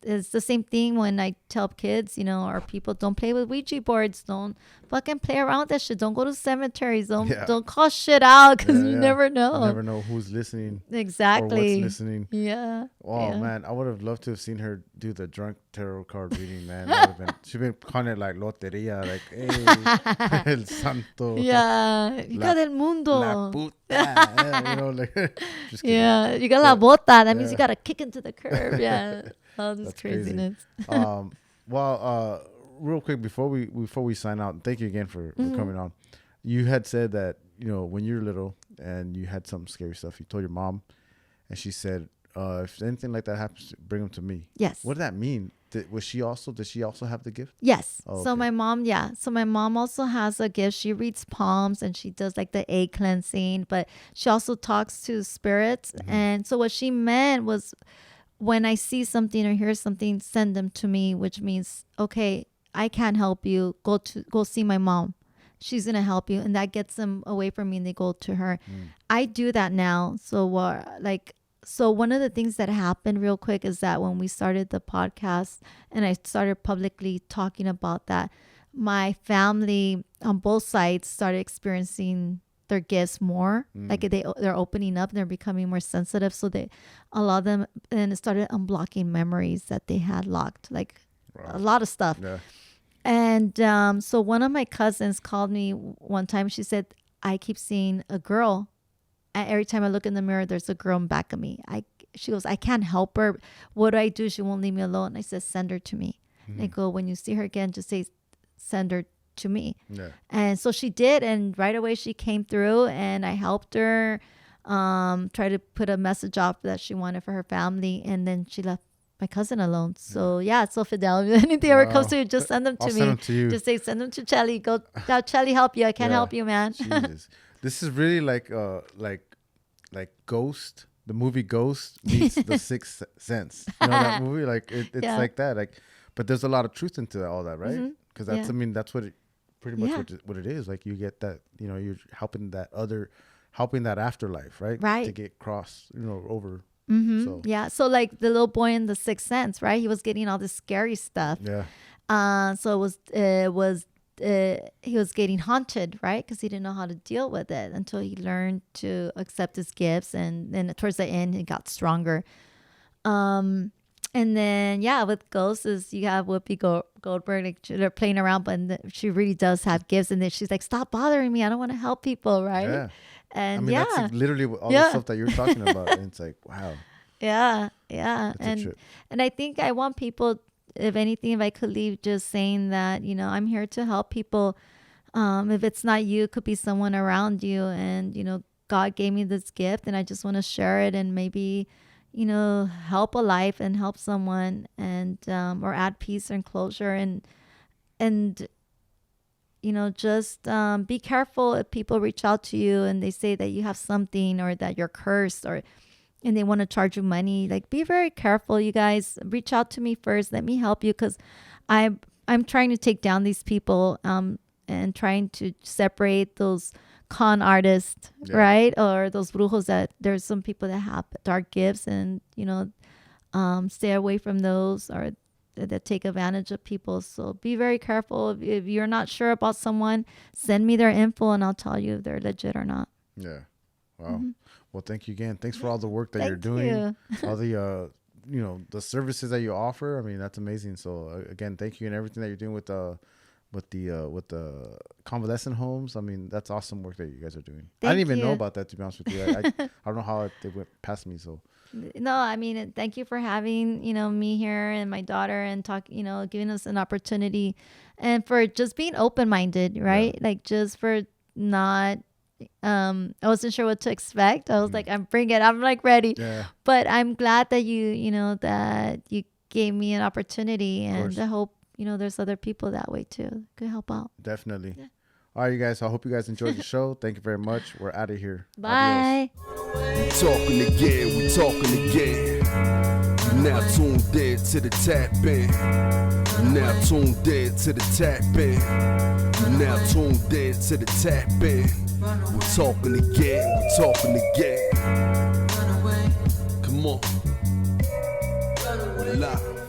It's the same thing when I tell kids, or people, don't play with Ouija boards. Don't fucking play around with that shit. Don't go to cemeteries. Don't call shit out, because you never know. You never know who's listening. Exactly. Or what's listening. Oh, man. I would have loved to have seen her do the drunk tarot card reading, man. She'd been calling it like loteria, like, hey, el santo. Hija del mundo. La puta. Like, just kidding. You got la bota. That means you got to kick into the curb. All this That's craziness. Real quick before we sign out, thank you again for coming on. You had said that when you're little and you had some scary stuff, you told your mom, and she said, if anything like that happens, bring them to me. Yes. What did that mean? Did she also have the gift? Yes. Oh, so okay. my mom also has a gift. She reads palms, and she does like the egg cleansing, but she also talks to spirits. And so what she meant was, when I see something or hear something, send them to me, which means, okay, I can't help you. Go see my mom. She's going to help you. And that gets them away from me, and they go to her. I do that now. So one of the things that happened real quick is that when we started the podcast and I started publicly talking about that, my family on both sides started experiencing their gifts more. Like they're opening up and they're becoming more sensitive. So a lot of them, and it started unblocking memories that they had locked, like a lot of stuff. And so one of my cousins called me one time. She said, I keep seeing a girl, and every time I look in the mirror, there's a girl in back of me. She goes, I can't help her. What do? She won't leave me alone. I said, send her to me. I go, when you see her again, just say, send her to me. And so she did, and right away she came through, and I helped her. try to put a message off that she wanted for her family, and then she left my cousin alone. So yeah, so Fidel, if anything ever comes to you, just send them to I'll me. send them to you. Just say send them to Cheli. Go, now Cheli help you. I can't help you, man. Jesus. This is really like Ghost. The movie Ghost meets The Sixth Sense. You know that movie? Like it's like that. Like, but there's a lot of truth into all that, right? Because that's I mean that's what it pretty much what it is. Like you get that, you know, you're helping that afterlife, right? Right. To get crossed, you know, over. So. Yeah. So like the little boy in The Sixth Sense, right? He was getting all this scary stuff. Yeah. So he was getting haunted, right? Because he didn't know how to deal with it until he learned to accept his gifts, and then towards the end he got stronger. And then with ghosts is you have Whoopi Goldberg, like they're playing around, but she really does have gifts, and then she's like, "Stop bothering me! I don't want to help people," right? Yeah. And I mean, that's like literally all the stuff that you're talking about, and it's like, wow. Yeah. That's And I think I want people, if anything, if I could leave just saying that, you know, I'm here to help people. If it's not you, it could be someone around you. And, you know, God gave me this gift and I just want to share it and maybe, you know, help a life and help someone and, or add peace and closure and, you know, just be careful if people reach out to you and they say that you have something or that you're cursed and they want to charge you money. Like, be very careful, you guys. Reach out to me first. Let me help you, because I'm trying to take down these people and trying to separate those con artists, right? Or those brujos that there's some people that have dark gifts and, you know, stay away from those or that take advantage of people. So be very careful. If you're not sure about someone, send me their info and I'll tell you if they're legit or not. Yeah. Wow. Well, thank you again. Thanks for all the work that you're doing. All the, you know, the services that you offer. I mean, that's amazing. So again, thank you and everything that you're doing with the convalescent homes. I mean, that's awesome work that you guys are doing. I didn't even know about that, to be honest with you. I don't know how it went past me. So no, I mean, thank you for having, you know, me here and my daughter and you know, giving us an opportunity and for just being open-minded, right? Yeah. Like just for not, I wasn't sure what to expect. I was like, I'm like ready. Yeah. But I'm glad that you know, that you gave me an opportunity, and I hope, you know, there's other people that way too. Could help out. Definitely. Yeah. All right, you guys. I hope you guys enjoyed the show. Thank you very much. We're out of here. Bye. We talking again. You now tuned in to the tap in. You now tuned in to the tap in. You now tuned in to the tap in. We're talking again. Come on. We're live.